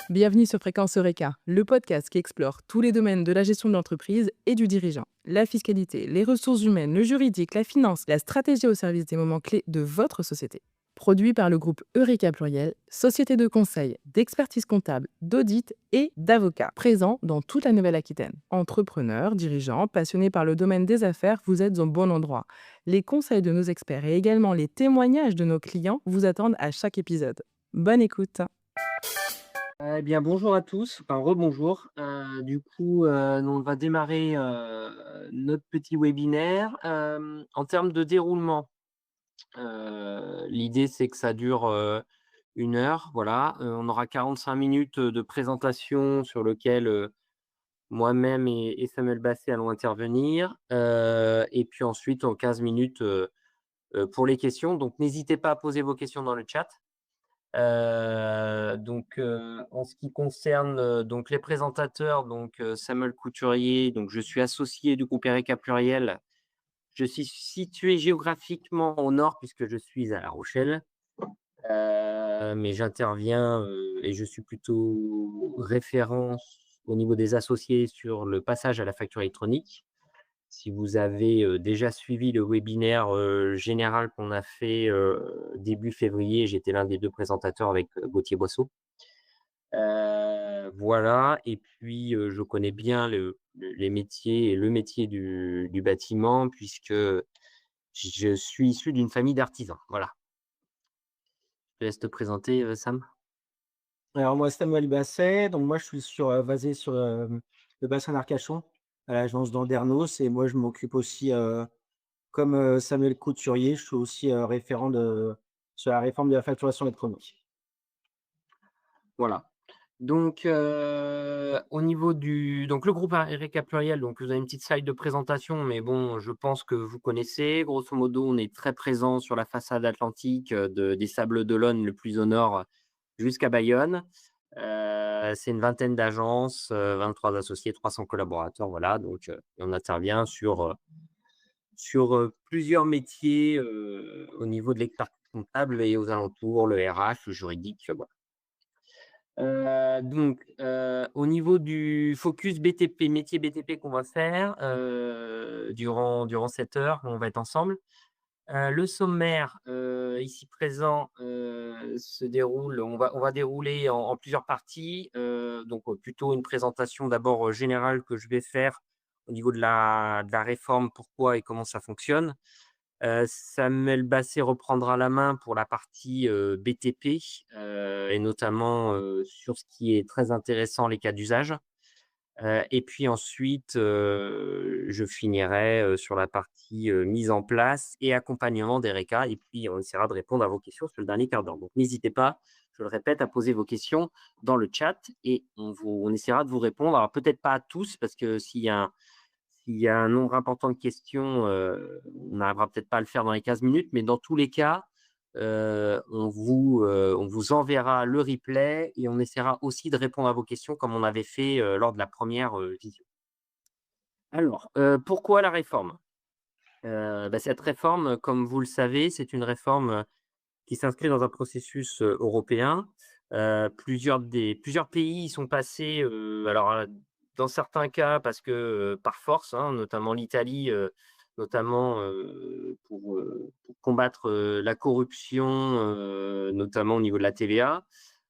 Bienvenue sur Fréquence Eureka, le podcast qui explore tous les domaines de la gestion de l'entreprise et du dirigeant. La fiscalité, les ressources humaines, le juridique, la finance, la stratégie au service des moments clés de votre société. Produit par le groupe Eureka Pluriel, société de conseil, d'expertise comptable, d'audit et d'avocats, présent dans toute la Nouvelle-Aquitaine. Entrepreneurs, dirigeants, passionnés par le domaine des affaires, vous êtes au bon endroit. Les conseils de nos experts et également les témoignages de nos clients vous attendent à chaque épisode. Bonne écoute! Eh bien, bonjour à tous, enfin rebonjour. On va démarrer notre petit webinaire. En termes de déroulement, l'idée c'est que ça dure 1 heure. Voilà. On aura 45 minutes de présentation sur lequel moi-même et Samuel Basset allons intervenir. Et puis ensuite, en 15 minutes pour les questions. Donc, n'hésitez pas à poser vos questions dans le chat. En ce qui concerne, donc les présentateurs, Samuel Couturier, donc je suis associé du groupe Eureka Pluriel. Je suis situé géographiquement au nord puisque je suis à La Rochelle, mais j'interviens, et je suis plutôt référent au niveau des associés sur le passage à la facture électronique. Si vous avez, déjà suivi le webinaire, général qu'on a fait, début février, j'étais l'un des 2 présentateurs avec, Gauthier Boisseau. Voilà, et puis, je connais bien les métiers et le métier du bâtiment puisque je suis issu d'une famille d'artisans. Voilà. Je te laisse te présenter, Sam. Alors moi, Samuel Basset, donc moi je suis basé sur, le bassin d'Arcachon, à l'agence d'Andernos et moi je m'occupe aussi, comme, Samuel Couturier, je suis aussi, référent sur la réforme de la facturation électronique. Voilà. Au niveau le groupe Eureka Pluriel, donc vous avez une petite slide de présentation, mais bon, je pense que vous connaissez. Grosso modo, on est très présent sur la façade atlantique, des Sables d'Olonne, le plus au nord, jusqu'à Bayonne. C'est une vingtaine d'agences, 23 associés, 300 collaborateurs, voilà. On intervient sur plusieurs métiers, au niveau de l'expertise comptable et aux alentours, le RH, le juridique, voilà. Au niveau du focus BTP, métier BTP qu'on va faire, durant cette heure où on va être ensemble. Le sommaire, ici présent, se déroule on va dérouler en plusieurs parties. Plutôt une présentation d'abord, générale que je vais faire au niveau de la réforme, pourquoi et comment ça fonctionne. Samuel Basset reprendra la main pour la partie, BTP, et notamment, sur ce qui est très intéressant, les cas d'usage. Et puis ensuite, je finirai, sur la partie, mise en place et accompagnement d'Ereka, et puis on essaiera de répondre à vos questions sur le dernier quart d'heure. Donc n'hésitez pas, je le répète, à poser vos questions dans le chat et on essaiera de vous répondre. Alors peut-être pas à tous parce que s'il y a un nombre important de questions, on n'arrivera peut-être pas à le faire dans les 15 minutes, mais dans tous les cas, on vous enverra le replay et on essaiera aussi de répondre à vos questions comme on avait fait, lors de la première, visio. Alors, pourquoi la réforme? Cette réforme, comme vous le savez, c'est une réforme, qui s'inscrit dans un processus, européen. Plusieurs pays y sont passés, dans certains cas parce que, par force, hein, notamment l'Italie, notamment, pour combattre, la corruption, notamment au niveau de la TVA.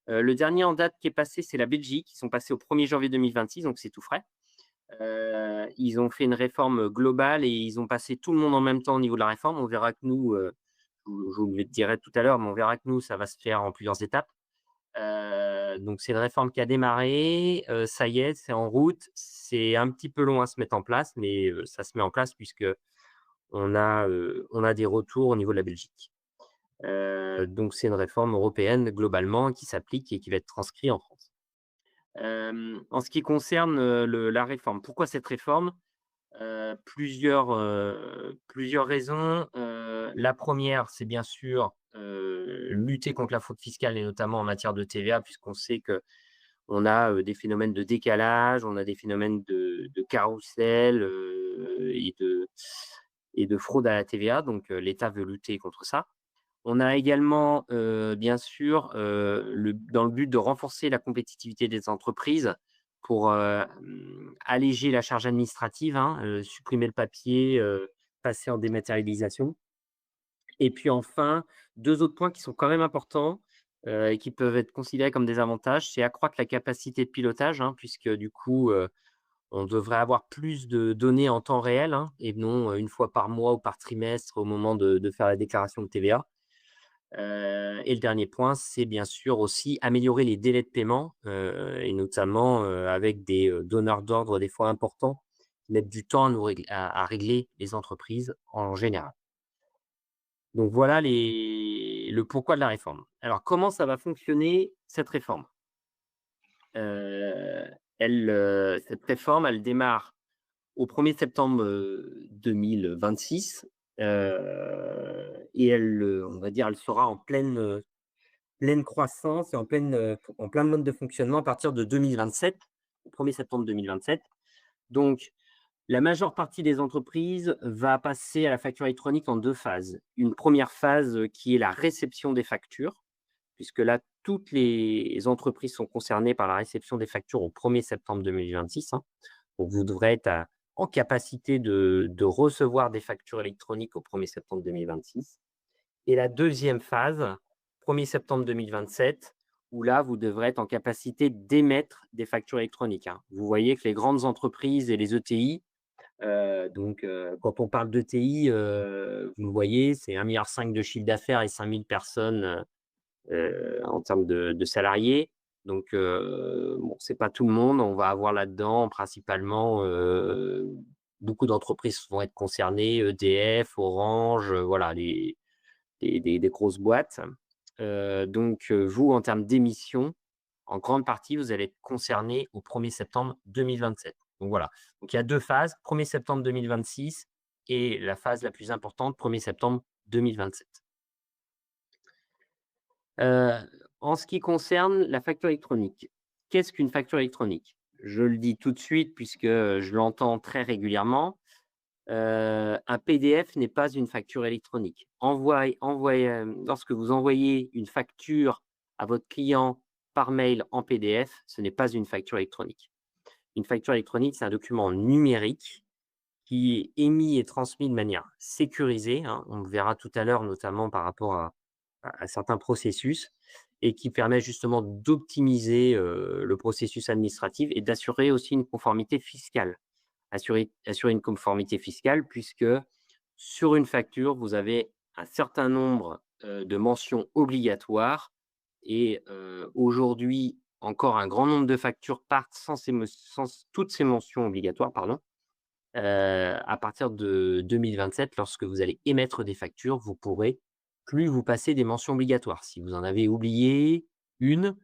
Le dernier en date qui est passé, c'est la Belgique. Ils sont passés au 1er janvier 2026, donc c'est tout frais. Ils ont fait une réforme globale et ils ont passé tout le monde en même temps au niveau de la réforme. On verra que nous, je vous le dirai tout à l'heure, mais on verra que nous, ça va se faire en plusieurs étapes. C'est une réforme qui a démarré, ça y est, c'est en route. C'est un petit peu long à se mettre en place, mais ça se met en place puisque on a des retours au niveau de la Belgique. C'est une réforme européenne globalement qui s'applique et qui va être transcrite en France. En ce qui concerne, la réforme, pourquoi cette réforme? Plusieurs raisons. La première, c'est bien sûr, lutter contre la fraude fiscale et notamment en matière de TVA puisqu'on sait qu'on a, des phénomènes de décalage, on a des phénomènes de carrousel, et de fraude à la TVA, l'État veut lutter contre ça. On a également, bien sûr, dans le but de renforcer la compétitivité des entreprises pour, alléger la charge administrative, hein, supprimer le papier, passer en dématérialisation. Et puis enfin, 2 autres points qui sont quand même importants, et qui peuvent être considérés comme des avantages, c'est accroître la capacité de pilotage, hein, puisque du coup, on devrait avoir plus de données en temps réel, hein, et non, 1 fois par mois ou par trimestre au moment de faire la déclaration de TVA. Et le dernier point, c'est bien sûr aussi améliorer les délais de paiement, et notamment, avec des, donneurs d'ordre des fois importants, qui mettent du temps à régler les entreprises en général. Donc voilà le pourquoi de la réforme. Alors comment ça va fonctionner cette réforme? Heu, cette réforme, elle démarre au 1er septembre, 2026, et on va dire, elle sera en pleine croissance et en plein mode de fonctionnement à partir de 2027, au 1er septembre 2027. Donc la majeure partie des entreprises va passer à la facture électronique en 2 phases. Une première phase, qui est la réception des factures, puisque là, toutes les entreprises sont concernées par la réception des factures au 1er septembre 2026, hein. Donc vous devrez être en capacité de recevoir des factures électroniques au 1er septembre 2026. Et la deuxième phase, 1er septembre 2027, où là, vous devrez être en capacité d'émettre des factures électroniques, hein. Vous voyez que les grandes entreprises et les ETI, quand on parle d'ETI, vous le voyez, c'est 1,5 milliard de chiffre d'affaires et 5 000 personnes, en termes de salariés. Donc, bon, c'est pas tout le monde. On va avoir là-dedans principalement, beaucoup d'entreprises vont être concernées, EDF, Orange, voilà, des grosses boîtes. Vous, en termes d'émissions, en grande partie, vous allez être concernés au 1er septembre 2027. Donc voilà. Donc il y a 2 phases, 1er septembre 2026 et la phase la plus importante, 1er septembre 2027. Heu, En ce qui concerne la facture électronique, qu'est-ce qu'une facture électronique? Je le dis tout de suite puisque, je l'entends très régulièrement, un PDF n'est pas une facture électronique. Lorsque vous envoyez une facture à votre client par mail en PDF, ce n'est pas une facture électronique. Une facture électronique, c'est un document numérique qui est émis et transmis de manière sécurisée, hein. On le verra tout à l'heure, notamment par rapport à certains processus et qui permet justement d'optimiser, le processus administratif et d'assurer aussi une conformité fiscale. Assurer une conformité fiscale puisque sur une facture, vous avez un certain nombre, de mentions obligatoires et aujourd'hui, encore un grand nombre de factures partent sans toutes ces mentions obligatoires, pardon. À partir de 2027, lorsque vous allez émettre des factures, vous pourrez plus vous passer des mentions obligatoires. Si vous en avez oublié une,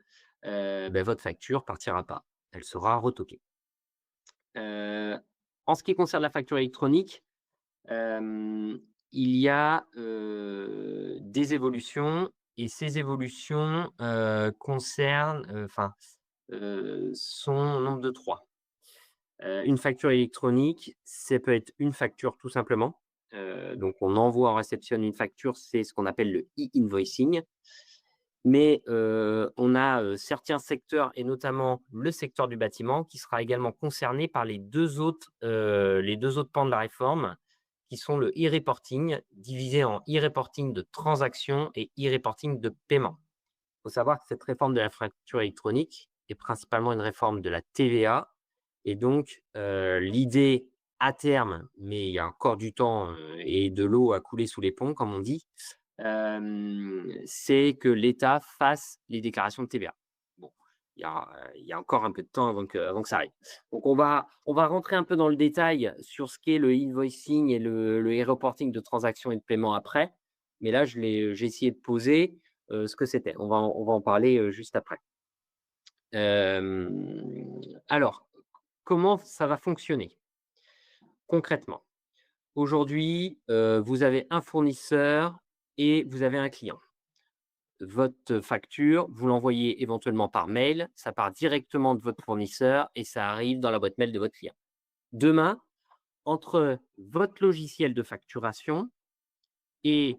votre facture partira pas. Elle sera retoquée. Heu, En ce qui concerne la facture électronique, hem, il y a, des évolutions et ces évolutions, concernent, sont au nombre de 3. Une facture électronique, ça peut être une facture tout simplement. Donc on réceptionne une facture, c'est ce qu'on appelle le e-invoicing. Mais, on a, certains secteurs et notamment le secteur du bâtiment qui sera également concerné par les 2 autres pans de la réforme, qui sont le e-reporting, divisé en e-reporting de transaction et e-reporting de paiement. Il faut savoir que cette réforme de la facture électronique est principalement une réforme de la TVA et donc, l'idée à terme, mais il y a encore du temps, et de l'eau à couler sous les ponts, comme on dit, c'est que l'État fasse les déclarations de TVA. Bon, il y a encore un peu de temps avant que ça arrive. Donc on va rentrer un peu dans le détail sur ce qu'est le invoicing et le e-reporting de transactions et de paiement après. Mais là, j'ai essayé de poser, ce que c'était. On va en parler, juste après. Alors, comment ça va fonctionner concrètement? Aujourd'hui, vous avez un fournisseur et vous avez un client. Votre facture, vous l'envoyez éventuellement par mail, ça part directement de votre fournisseur et ça arrive dans la boîte mail de votre client. Demain, entre votre logiciel de facturation et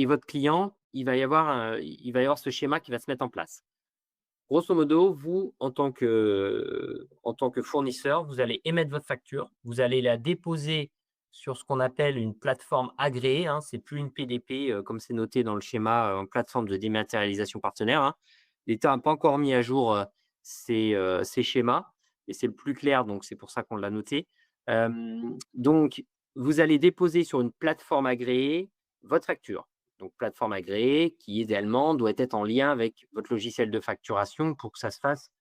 votre client, il va y avoir ce schéma qui va se mettre en place. Grosso modo, vous, en tant que fournisseur, vous allez émettre votre facture, vous allez la déposer sur ce qu'on appelle une plateforme agréée, hein. C'est plus une PDP, comme c'est noté dans le schéma, en plateforme de dématérialisation partenaire, hein. L'État n'a pas encore mis à jour, ces schémas et c'est le plus clair, donc c'est pour ça qu'on l'a noté. Donc vous allez déposer sur une plateforme agréée votre facture. Donc plateforme agréée qui idéalement doit être en lien avec votre logiciel de facturation pour que ça se fasse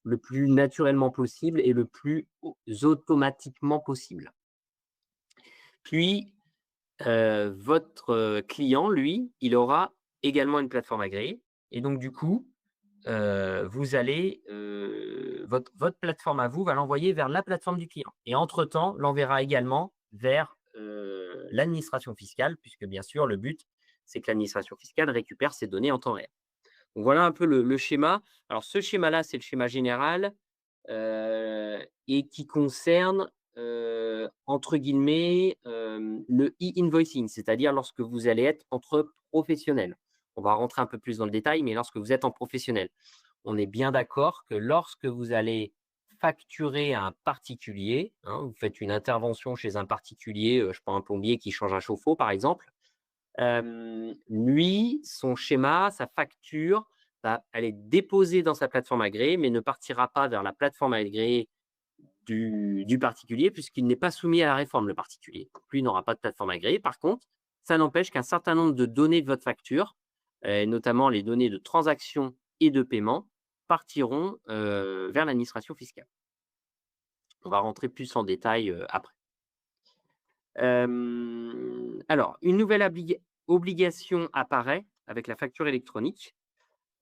le plus naturellement possible et le plus automatiquement possible. Puis, votre, client, lui, il aura également une plateforme agréée et donc du coup, vous allez, votre plateforme à vous va l'envoyer vers la plateforme du client et entre temps, l'enverra également vers, l'administration fiscale puisque bien sûr le but, c'est que l'administration fiscale récupère ces données en temps réel. Donc voilà un peu le schéma. Alors ce schéma-là, c'est le schéma général, et qui concerne, entre guillemets, le e-invoicing, c'est-à-dire lorsque vous allez être entre professionnels. On va rentrer un peu plus dans le détail, mais lorsque vous êtes en professionnel. On est bien d'accord que lorsque vous allez facturer à un particulier, hein, vous faites une intervention chez un particulier, je prends un plombier qui change un chauffe-eau par exemple, lui, son schéma, sa facture, va elle est déposée dans sa plateforme agréée, mais ne partira pas vers la plateforme agréée du particulier puisqu'il n'est pas soumis à la réforme, le particulier. Donc lui, il n'aura pas de plateforme agréée. Par contre, ça n'empêche qu'un certain nombre de données de votre facture, notamment les données de transaction et de paiement, partiront, vers l'administration fiscale. On va rentrer plus en détail, après. Alors, une nouvelle obligation apparaît avec la facture électronique.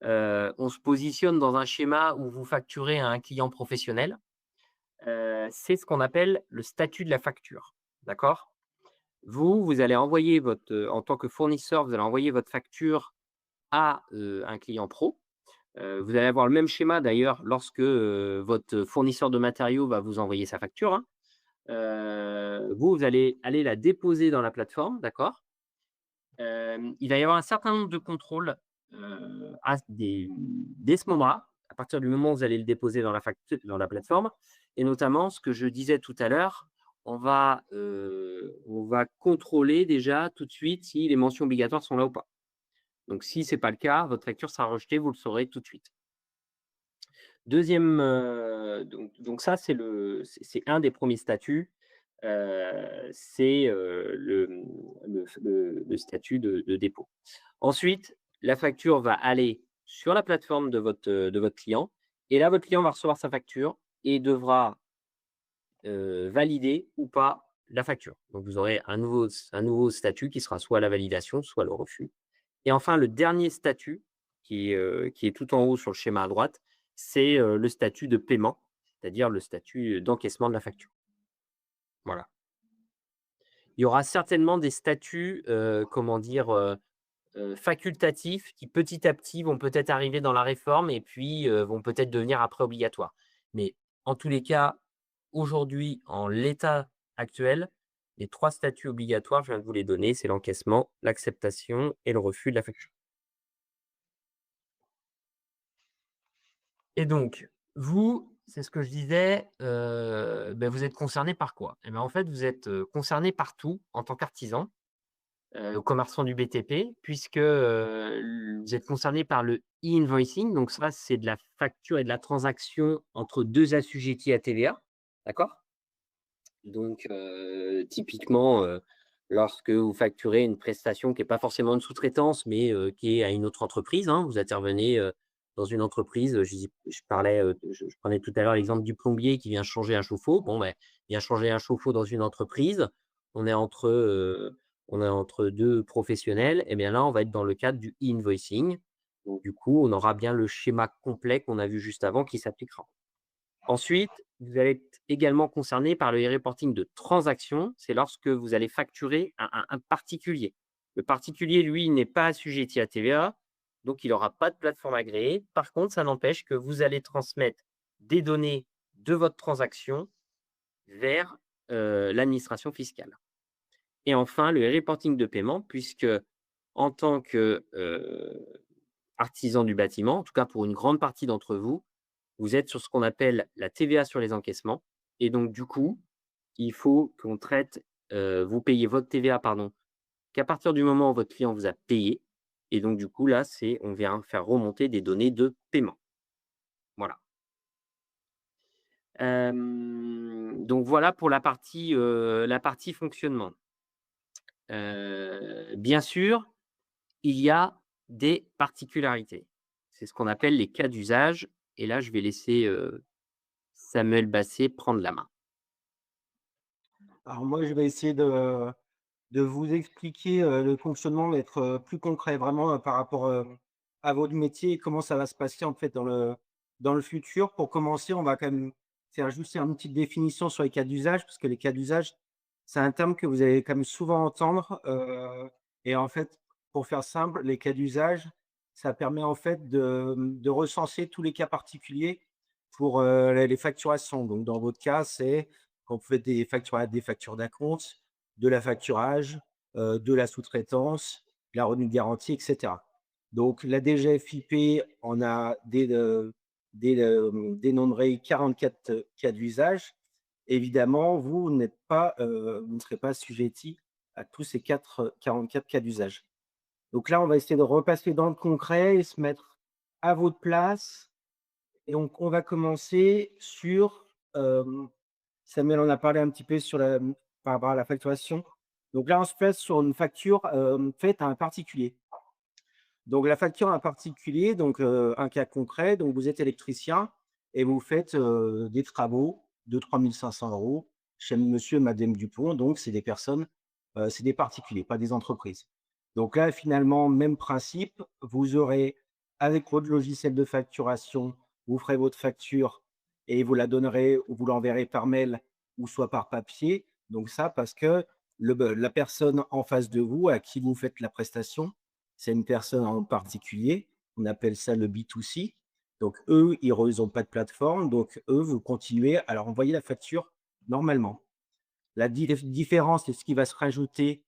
On se positionne dans un schéma où vous facturez à un client professionnel. C'est ce qu'on appelle le statut de la facture. D'accord? Vous allez envoyer votre, en tant que fournisseur, vous allez envoyer votre facture à, un client pro. Vous allez avoir le même schéma d'ailleurs lorsque, votre fournisseur de matériaux va vous envoyer sa facture, hein. Vous allez aller la déposer dans la plateforme, d'accord? Il va y avoir un certain nombre de contrôles, dès ce moment-là, à partir du moment où vous allez le déposer dans la plateforme et notamment ce que je disais tout à l'heure, on va contrôler déjà tout de suite si les mentions obligatoires sont là ou pas. Donc si ce n'est pas le cas, votre facture sera rejetée, vous le saurez tout de suite. Deuxième, donc ça c'est un des premiers statuts, c'est, le statut de dépôt. Ensuite, la facture va aller sur la plateforme de votre client et là, votre client va recevoir sa facture et devra, valider ou pas la facture. Donc vous aurez un nouveau statut qui sera soit la validation, soit le refus. Et enfin, le dernier statut qui est tout en haut sur le schéma à droite, c'est, le statut de paiement, c'est-à-dire le statut d'encaissement de la facture. Voilà. Il y aura certainement des statuts, comment dire, facultatifs qui petit à petit vont peut-être arriver dans la réforme et puis, vont peut-être devenir après obligatoires. Mais en tous les cas, aujourd'hui, en l'état actuel, les 3 statuts obligatoires, je viens de vous les donner, c'est l'encaissement, l'acceptation et le refus de la facture. Et donc, vous, c'est ce que je disais, vous êtes concerné par quoi? Et ben, en fait, vous êtes, concerné par tout en tant qu'artisan, commerçant du BTP puisque, vous êtes concerné par le e-invoicing. Donc ça, c'est de la facture et de la transaction entre 2 assujettis à TVA, d'accord? Donc, typiquement, lorsque vous facturez une prestation qui est pas forcément une sous-traitance, mais, qui est à une autre entreprise, hein, vous intervenez, dans une entreprise, je prenais tout à l'heure l'exemple du plombier qui vient changer un chauffe-eau. Bon, ben, il vient changer un chauffe-eau dans une entreprise. On est entre, heu, on est entre 2 professionnels et bien là, on va être dans le cadre du e-invoicing. Donc du coup, on aura bien le schéma complet qu'on a vu juste avant qui s'appliquera. Ensuite, vous allez être également concerné par le e-reporting de transaction. C'est lorsque vous allez facturer un particulier. Le particulier, lui, il n'est pas assujetti à TVA, donc il n'aura pas de plateforme agréée. Par contre, ça n'empêche que vous allez transmettre des données de votre transaction vers, l'administration fiscale. Et enfin, le reporting de paiement, puisque en tant que, artisan du bâtiment, en tout cas pour une grande partie d'entre vous, vous êtes sur ce qu'on appelle la TVA sur les encaissements et donc du coup, il faut qu'on traite, vous payez votre TVA, pardon, qu'à partir du moment où votre client vous a payé et donc du coup là, c'est on vient faire remonter des données de paiement. Voilà. Donc voilà pour la partie fonctionnement. Bien sûr, il y a des particularités. C'est ce qu'on appelle les cas d'usage et là, je vais laisser, Samuel Basset prendre la main. Alors moi, je vais essayer de vous expliquer, le fonctionnement, mais être, plus concret vraiment, par rapport, à votre métier et comment ça va se passer en fait dans le futur. Pour commencer, on va quand même faire juste une petite définition sur les cas d'usage, parce que les cas d'usage, c'est un terme que vous allez quand même souvent entendre, et en fait, pour faire simple, les cas d'usage, ça permet en fait de recenser tous les cas particuliers pour, les facturations. Donc dans votre cas, c'est quand vous faites des factures d'acompte, de la facturage, de la sous-traitance, de la retenue de garantie, et cetera. Donc la DGFiP en a dénombré 44 cas d'usage. Évidemment, vous n'êtes pas, vous ne serez pas assujettis à tous ces 44 cas d'usage. Donc là, on va essayer de repasser dans le concret et se mettre à votre place. Et donc on va commencer sur, Samuel en a parlé un petit peu sur par rapport à la facturation. Donc là, on se place sur une facture, faite à un particulier. Donc la facture à un particulier, donc un cas concret, donc vous êtes électricien et vous faites, des travaux de 3 500 € chez monsieur et madame Dupont, donc c'est des personnes, c'est des particuliers, pas des entreprises. Donc là, finalement, même principe, vous aurez avec votre logiciel de facturation, vous ferez votre facture et vous la donnerez ou vous l'enverrez par mail ou soit par papier. Donc ça, parce que la personne en face de vous à qui vous faites la prestation, c'est une personne en particulier, on appelle ça le B2C. Donc eux, ils ont pas de plateforme, donc eux, vous continuez à leur envoyer la facture normalement. La différence et ce qui va se rajouter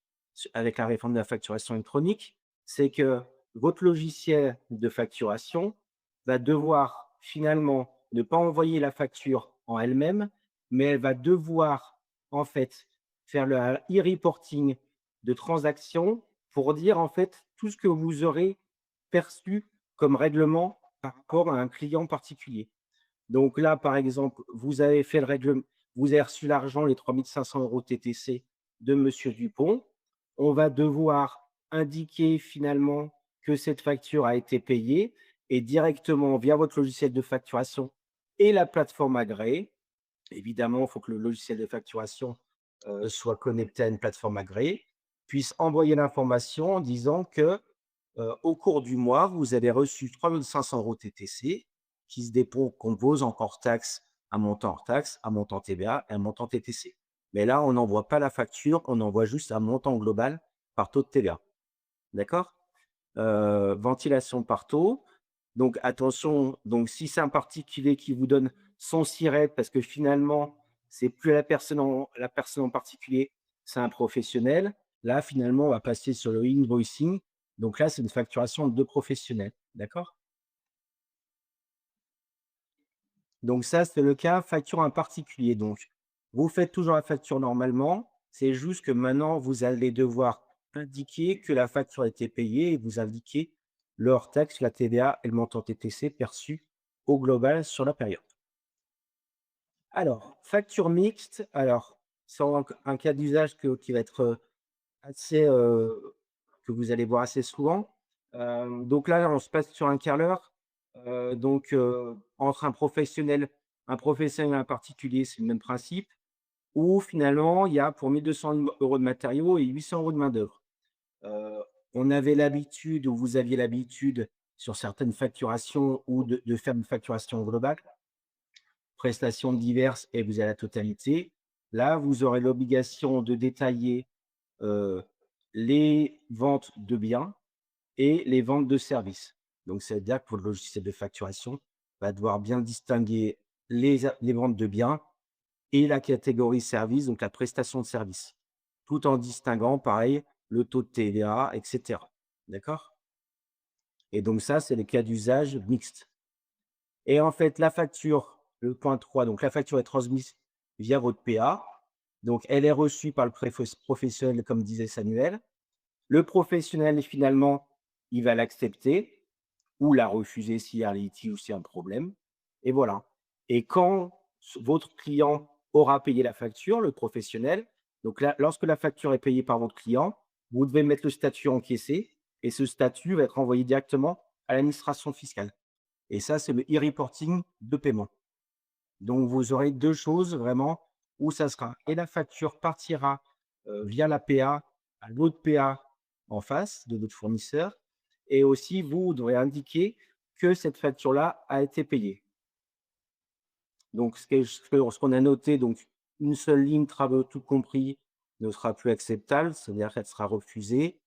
avec la réforme de la facturation électronique, c'est que votre logiciel de facturation va devoir finalement ne pas envoyer la facture en elle-même, mais elle va devoir en fait faire le e-reporting de transactions pour dire en fait tout ce que vous aurez perçu comme règlement par rapport à un client particulier. Donc là, par exemple, vous avez fait le règlement, vous avez reçu l'argent, les 3 500 € TTC de monsieur Dupont. On va devoir indiquer finalement que cette facture a été payée et directement via votre logiciel de facturation et la plateforme agréée. Évidemment, il faut que le logiciel de facturation, soit connecté à une plateforme agréée, puisse envoyer l'information en disant que, au cours du mois, vous avez reçu 3 500 € TTC qui se compose en hors taxe, un montant TVA et un montant TTC. Mais là, on n'envoie pas la facture, on envoie juste un montant global par taux de TVA. D'accord? Ventilation par taux. Donc attention, donc si c'est un particulier qui vous donne son SIRET parce que finalement, c'est plus la personne en particulier, c'est un professionnel. Là, finalement, on va passer sur le invoicing. Donc là, c'est une facturation de professionnels. D'accord? Donc ça, c'est le cas facture à un particulier. Donc, vous faites toujours la facture normalement. C'est juste que maintenant, vous allez devoir indiquer que la facture a été payée et vous indiquer le hors taxe, la TVA et le montant TTC perçu au global sur la période. Alors, facture mixte, alors, c'est un cas d'usage qui va être assez, que vous allez voir assez souvent. Donc là, on se passe sur un carreleur. Donc, entre un professionnel et un particulier, c'est le même principe. Où finalement, il y a pour 1 200 € de matériaux et 800 € de main-d'œuvre. Heu, on avait l'habitude ou vous aviez l'habitude sur certaines facturations ou de faire une facturation globale, prestations diverses et vous avez la totalité. Là, vous aurez l'obligation de détailler, heu, les ventes de biens et les ventes de services. Donc, c'est-à-dire que votre logiciel de facturation va devoir bien distinguer les ventes de biens et la catégorie service, donc la prestation de service. tout en distinguant, pareil, le taux de TVA, et cetera. D'accord? Et donc ça, c'est les cas d'usage mixtes. Et en fait, la facture, le point 3, donc la facture est transmise via votre PA. Donc elle est reçue par le professionnel, comme disait Samuel. Le professionnel, finalement, il va l'accepter ou la refuser s'il y a un litige ou s'il y a un problème. Et voilà. Et quand votre client aura payé la facture, le professionnel, donc là, lorsque la facture est payée par votre client, vous devez mettre le statut encaissé et ce statut va être envoyé directement à l'administration fiscale. Et ça, c'est le e-reporting de paiement. Donc, vous aurez 2 choses vraiment où ça sera et la facture partira, via la PA à l'autre PA en face de votre fournisseur et aussi vous devrez indiquer que cette facture-là a été payée. Donc ce qu'on a noté, donc une seule ligne travaux tout compris ne sera plus acceptable, c'est-à-dire qu'elle sera refusée.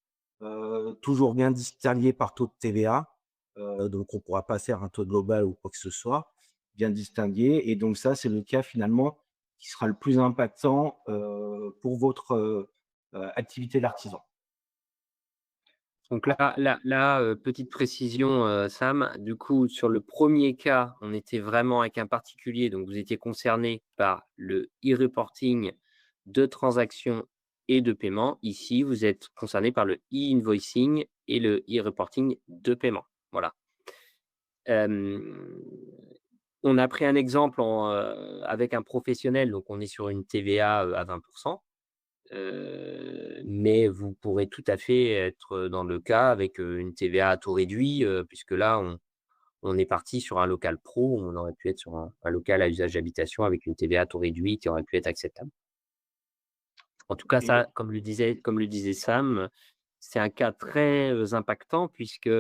Toujours bien distingué par taux de TVA, donc on ne pourra pas faire un taux global ou quoi que ce soit, bien distingué et donc ça, c'est le cas finalement qui sera le plus impactant, pour votre, activité d'artisan. Donc là, petite précision, Sam, du coup, sur le premier cas, on était vraiment avec un particulier, donc vous étiez concerné par le e-reporting de transactions et de paiement. Ici, vous êtes concerné par le e-invoicing et le e-reporting de paiement. Voilà. Hem, on a pris un exemple avec un professionnel, donc on est sur une TVA, à 20. Mais vous pourrez tout à fait être dans le cas avec, une TVA à taux réduit, puisque là, on est parti sur un local pro, on aurait pu être sur un local à usage d'habitation avec une TVA à taux réduit qui aurait pu être acceptable. En tout cas, Et ça, comme le disait Sam, c'est un cas très, impactant puisque,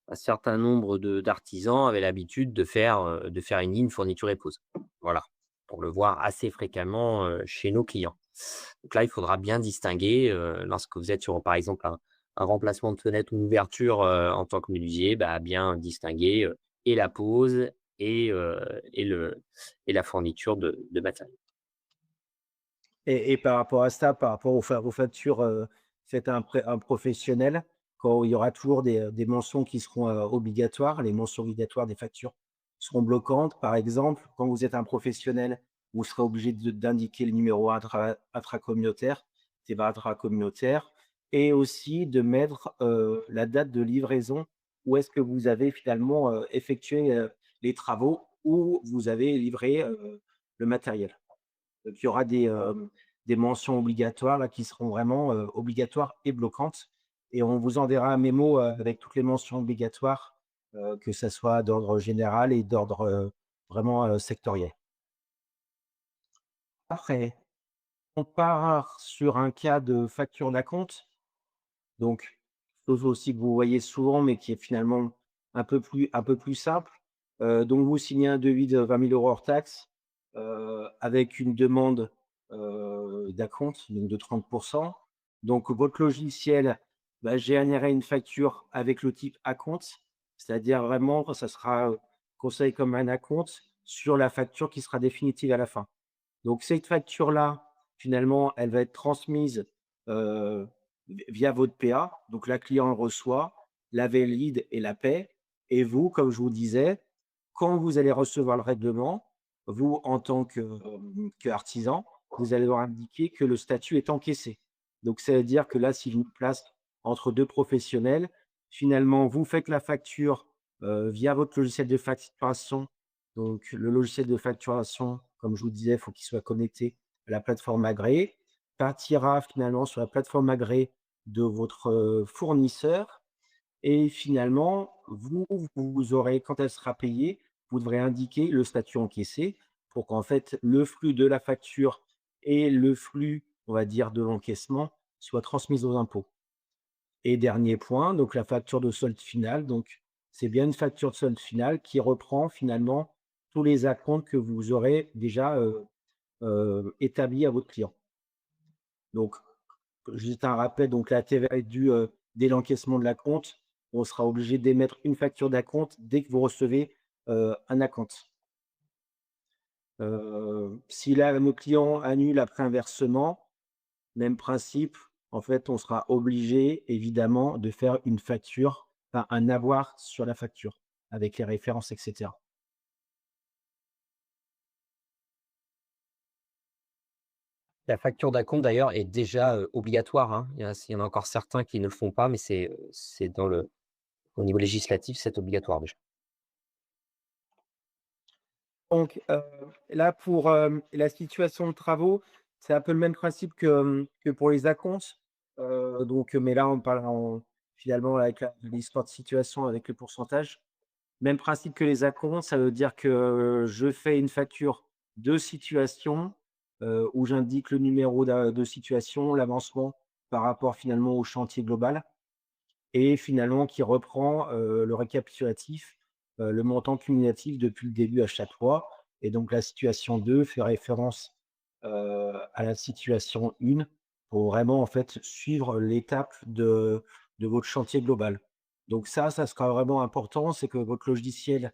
un certain nombre d'artisans avaient l'habitude de faire une ligne fourniture épouse. Voilà, pour le voir assez fréquemment, chez nos clients. Donc là, il faudra bien distinguer, lorsque vous êtes sur, par exemple, un remplacement de fenêtre ou une ouverture, en tant que menuisier, bah, bien distinguer, et la pose et la fourniture de matériel. et par rapport à ça, par rapport aux factures, faites à un professionnel, quand il y aura toujours des mentions qui seront, obligatoires, les mentions obligatoires des factures seront bloquantes. Par exemple, quand vous êtes un professionnel, vous serez obligé d'indiquer le numéro intracommunautaire, TVA intracommunautaire et aussi de mettre, la date de livraison, où est-ce que vous avez finalement, effectué, les travaux, où vous avez livré, le matériel. Donc il y aura des mentions obligatoires là qui seront vraiment, obligatoires et bloquantes et on vous enverra un mémo, avec toutes les mentions obligatoires, que ça soit d'ordre général et d'ordre, vraiment, sectoriel. Après, on part sur un cas de facture d'acompte, donc chose aussi que vous voyez souvent, mais qui est finalement un peu plus simple. Donc vous signez un devis de 20 000 € hors taxes, avec une demande, d'acompte, donc de 30. Donc votre logiciel va générer une facture avec le type acompte, c'est-à-dire vraiment ça sera, considéré comme un acompte sur la facture qui sera définitive à la fin. Donc cette facture-là, finalement, elle va être transmise, heu, via votre PA. Donc la cliente reçoit, la valide et la paie et vous, comme je vous disais, quand vous allez recevoir le règlement, vous, en tant qu'artisan, vous allez devoir indiquer que le statut est encaissé. Donc ça veut dire que là, si je vous place entre 2 professionnels, finalement, vous faites la facture, via votre logiciel de facturation. Donc le logiciel de facturation, comme je vous disais, il faut qu'il soit connecté à la plateforme agréée, partira finalement sur la plateforme agréée de votre, fournisseur et finalement, vous aurez quand elle sera payée, vous devrez indiquer le statut encaissé pour qu'en fait, le flux de la facture et le flux, on va dire, de l'encaissement soient transmis aux impôts. Et dernier point, donc la facture de solde finale, donc c'est bien une facture de solde finale qui reprend finalement tous les acomptes que vous aurez déjà, établis à votre client. Donc juste un rappel, donc la TVA est due, dès l'encaissement de l'acompte. On sera obligé d'émettre une facture d'acompte dès que vous recevez, un acompte. Si là, nos clients annulent après un versement, même principe, en fait, on sera obligé évidemment de faire une facture, enfin un avoir sur la facture avec les références et cetera. La facture d'acompte d'ailleurs est déjà, obligatoire, hein. Il y en a encore certains qui ne le font pas, mais c'est au niveau législatif, c'est obligatoire déjà. Donc, là pour, la situation de travaux, c'est un peu le même principe que pour les acomptes. Mais là on parle finalement avec l'histoire de situation avec le pourcentage. Même principe que les acomptes, ça veut dire que, je fais une facture de situation, où j'indique le numéro de situation, l'avancement par rapport finalement au chantier global et finalement qui reprend, le récapitulatif, le montant cumulatif depuis le début à chaque fois et donc la situation 2 fait référence, à la situation 1 pour vraiment en fait suivre l'étape de votre chantier global. Donc ça sera vraiment important, c'est que votre logiciel,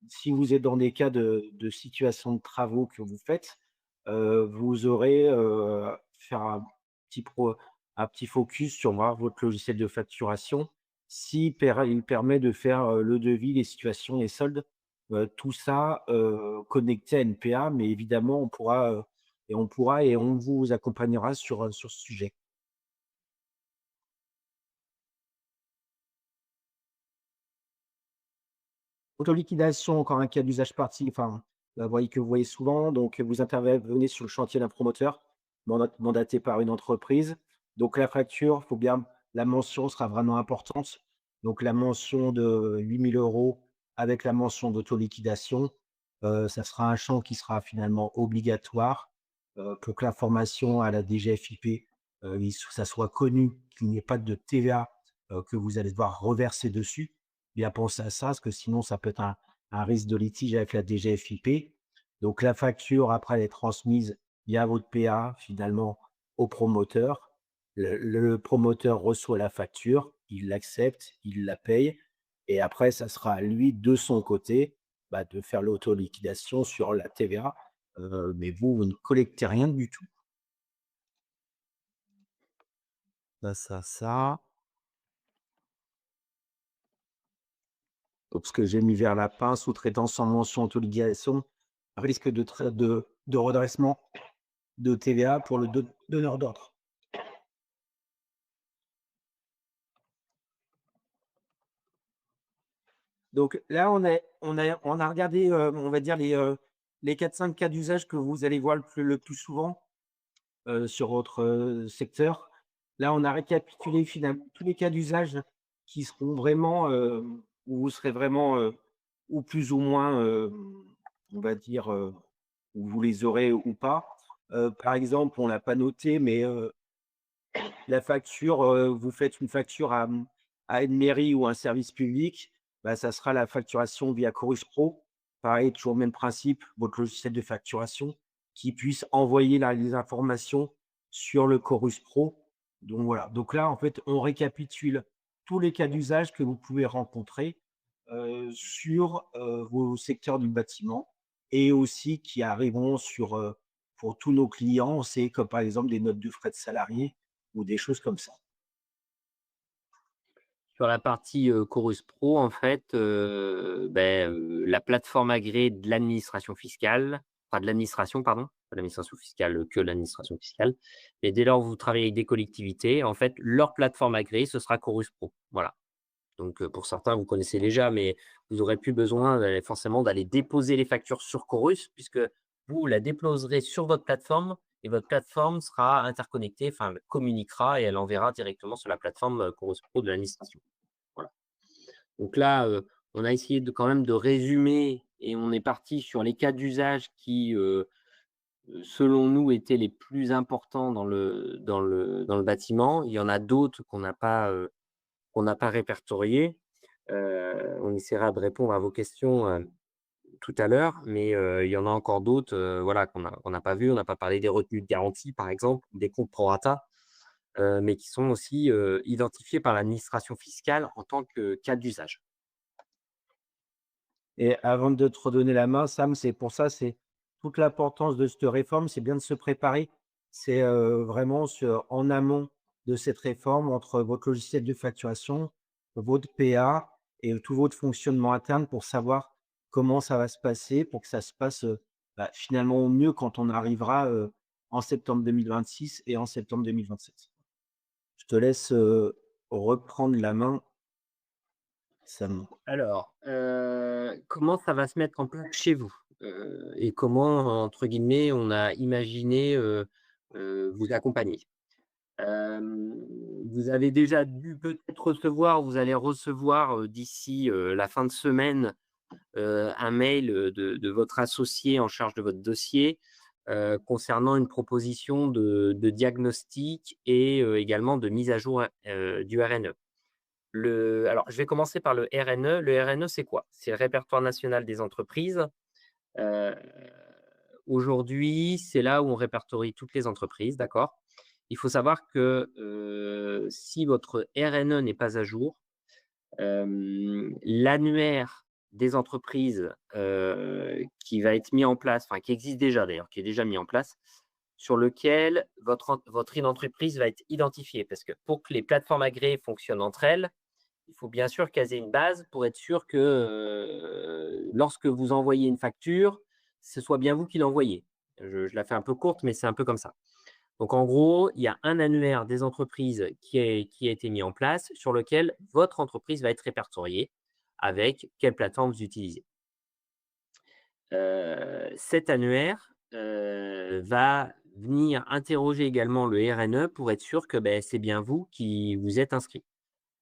si vous êtes dans des cas de situation de travaux que vous faites, vous aurez, faire petit pro un petit focus sur voir votre logiciel de facturation. Si il permet de faire, le devis, les situations, les soldes, tout ça, connecté à NPA, mais évidemment on et on vous accompagnera sur ce sujet. Autoliquidation, encore un cas d'usage parti enfin, vous voyez souvent, donc vous intervenez sur le chantier d'un promoteur, mandaté par une entreprise. Donc la facture, faut bien la mention sera vraiment importante. Donc la mention de 8 000 € avec la mention d'autoliquidation, ça sera un champ qui sera finalement obligatoire, pour que l'information à la DGFiP, ça soit connu, qu'il n'y ait pas de TVA, que vous allez devoir reverser dessus. Bien penser à ça, parce que sinon ça peut être un risque de litige avec la DGFiP. Donc la facture, après, elle est transmise via votre PA, finalement, au promoteur. Le promoteur reçoit la facture, il l'accepte, il la paye et après ça sera à lui, de son côté, bah, de faire l'autoliquidation sur la TVA, mais vous ne collectez rien du tout. Ça. Donc ce que j'ai mis vers la pince, sous-traitance sans mention auto-liquidation, risque de redressement de TVA pour le donneur d'ordre. Donc là, on a regardé, on va dire les 4-5 cas d'usage que vous allez voir le plus souvent, sur votre, secteur. Là, on a récapitulé finalement tous les cas d'usage qui seront vraiment, où vous serez vraiment, ou plus ou moins, on va dire, où vous les aurez ou pas. Par exemple, on l'a pas noté, mais, la facture, vous faites une facture à une mairie ou un service public, bah, ça sera la facturation via Chorus Pro. Pareil, toujours le même principe, votre logiciel de facturation qui puisse envoyer les informations sur le Chorus Pro. Donc voilà, donc là, en fait, on récapitule tous les cas d'usage que vous pouvez rencontrer, sur, vos secteurs du bâtiment et aussi qui arriveront pour tous nos clients. C'est comme par exemple des notes de frais de salariés ou des choses comme ça. Sur la partie, Chorus Pro, en fait, la plateforme agréée de l'administration fiscale, enfin de l'administration, pardon, pas l'administration fiscale, que l'administration fiscale. Et dès lors où vous travaillez avec des collectivités, en fait, leur plateforme agréée, ce sera Chorus Pro. Voilà. Donc, pour certains, vous connaissez déjà, mais vous aurez plus besoin forcément d'aller déposer les factures sur Chorus puisque vous la déposerez sur votre plateforme et votre plateforme sera interconnectée, enfin, elle communiquera et elle enverra directement sur la plateforme, Chorus Pro de l'administration. Voilà. Donc là, on a essayé de quand même de résumer et on est parti sur les cas d'usage qui, selon nous, étaient les plus importants dans le bâtiment. Il y en a d'autres qu'on n'a pas répertoriés. On essaiera de répondre à vos questions, tout à l'heure, mais il y en a encore d'autres, voilà, qu'on n'a pas vu. On n'a pas parlé des retenues de garantie, par exemple, des comptes pro rata, mais qui sont aussi, identifiés par l'administration fiscale en tant que cas d'usage. Et avant de te redonner la main, Sam, c'est pour ça, c'est toute l'importance de cette réforme, c'est bien de se préparer. C'est, vraiment en amont de cette réforme entre votre logiciel de facturation, votre PA et tout votre fonctionnement interne pour savoir comment ça va se passer, pour que ça se passe, finalement au mieux quand on arrivera, en septembre 2026 et en septembre 2027. Je te laisse, reprendre la main, Sam. Alors, comment ça va se mettre en place chez vous? Et comment, entre guillemets, on a imaginé, vous accompagner? Hem, Vous avez déjà dû peut-être recevoir, vous allez recevoir, d'ici, la fin de semaine, un mail, de votre associé en charge de votre dossier, concernant une proposition de diagnostic et également de mise à jour, du RNE. Alors, je vais commencer par le RNE. Le RNE, c'est quoi? C'est le répertoire national des entreprises. Heu, Aujourd'hui, c'est là où on répertorie toutes les entreprises, d'accord? Il faut savoir que, si votre RNE n'est pas à jour, l'annuaire des entreprises, qui va être mis en place, enfin qui existe déjà d'ailleurs, qui est déjà mis en place, sur lequel votre entreprise va être identifiée. Parce que pour que les plateformes agréées fonctionnent entre elles, il faut bien sûr caser une base pour être sûr que, lorsque vous envoyez une facture, ce soit bien vous qui l'envoyez. Je la fais un peu courte, mais c'est un peu comme ça. Donc en gros, il y a un annuaire des entreprises qui a été mis en place, sur lequel votre entreprise va être répertoriée avec quelle plateforme vous utilisez. Cet annuaire, va venir interroger également le RNE pour être sûr que, beh, c'est bien vous qui vous êtes inscrit.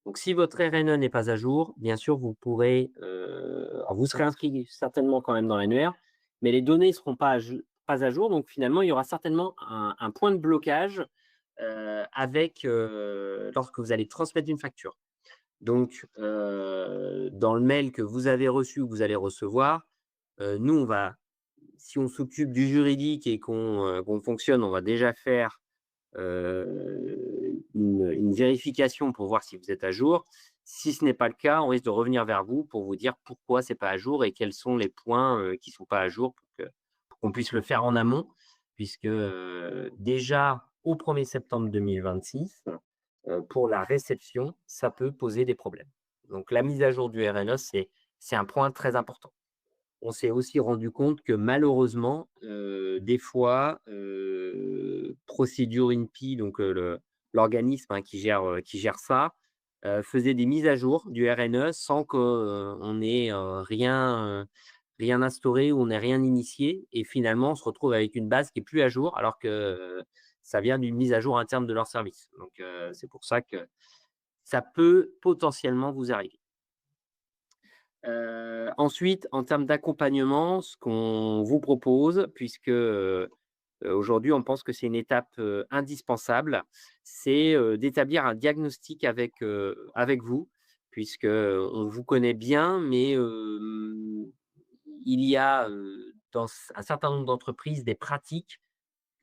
Donc si votre RNE n'est pas à jour, bien sûr, vous pourrez, alors vous serez inscrit certainement quand même dans l'annuaire, mais les données ne seront pas à jour. Donc finalement, il y aura certainement un point de blocage, lorsque vous allez transmettre une facture. Donc, dans le mail que vous avez reçu ou que vous allez recevoir, nous, si on s'occupe du juridique et qu'on fonctionne, on va déjà faire une vérification pour voir si vous êtes à jour. Si ce n'est pas le cas, on risque de revenir vers vous pour vous dire pourquoi c'est pas à jour et quels sont les points, qui sont pas à jour pour qu'on puisse le faire en amont. Puisque, déjà au 1er septembre 2026, pour la réception, ça peut poser des problèmes. Donc la mise à jour du RNE, c'est un point très important. On s'est aussi rendu compte que malheureusement, des fois, Procédure INPI, donc l'organisme, hein, qui gère ça, faisait des mises à jour du RNE sans qu'on ait, rien instauré ou on n'ait rien initié et finalement, on se retrouve avec une base qui est plus à jour alors que, ça vient d'une mise à jour interne de leur service. Donc c'est pour ça que ça peut potentiellement vous arriver. Ensuite, en termes d'accompagnement, ce qu'on vous propose, puisque, aujourd'hui, on pense que c'est une étape, indispensable, c'est, d'établir un diagnostic avec vous, puisque, on vous connaît bien, mais, il y a, dans un certain nombre d'entreprises, des pratiques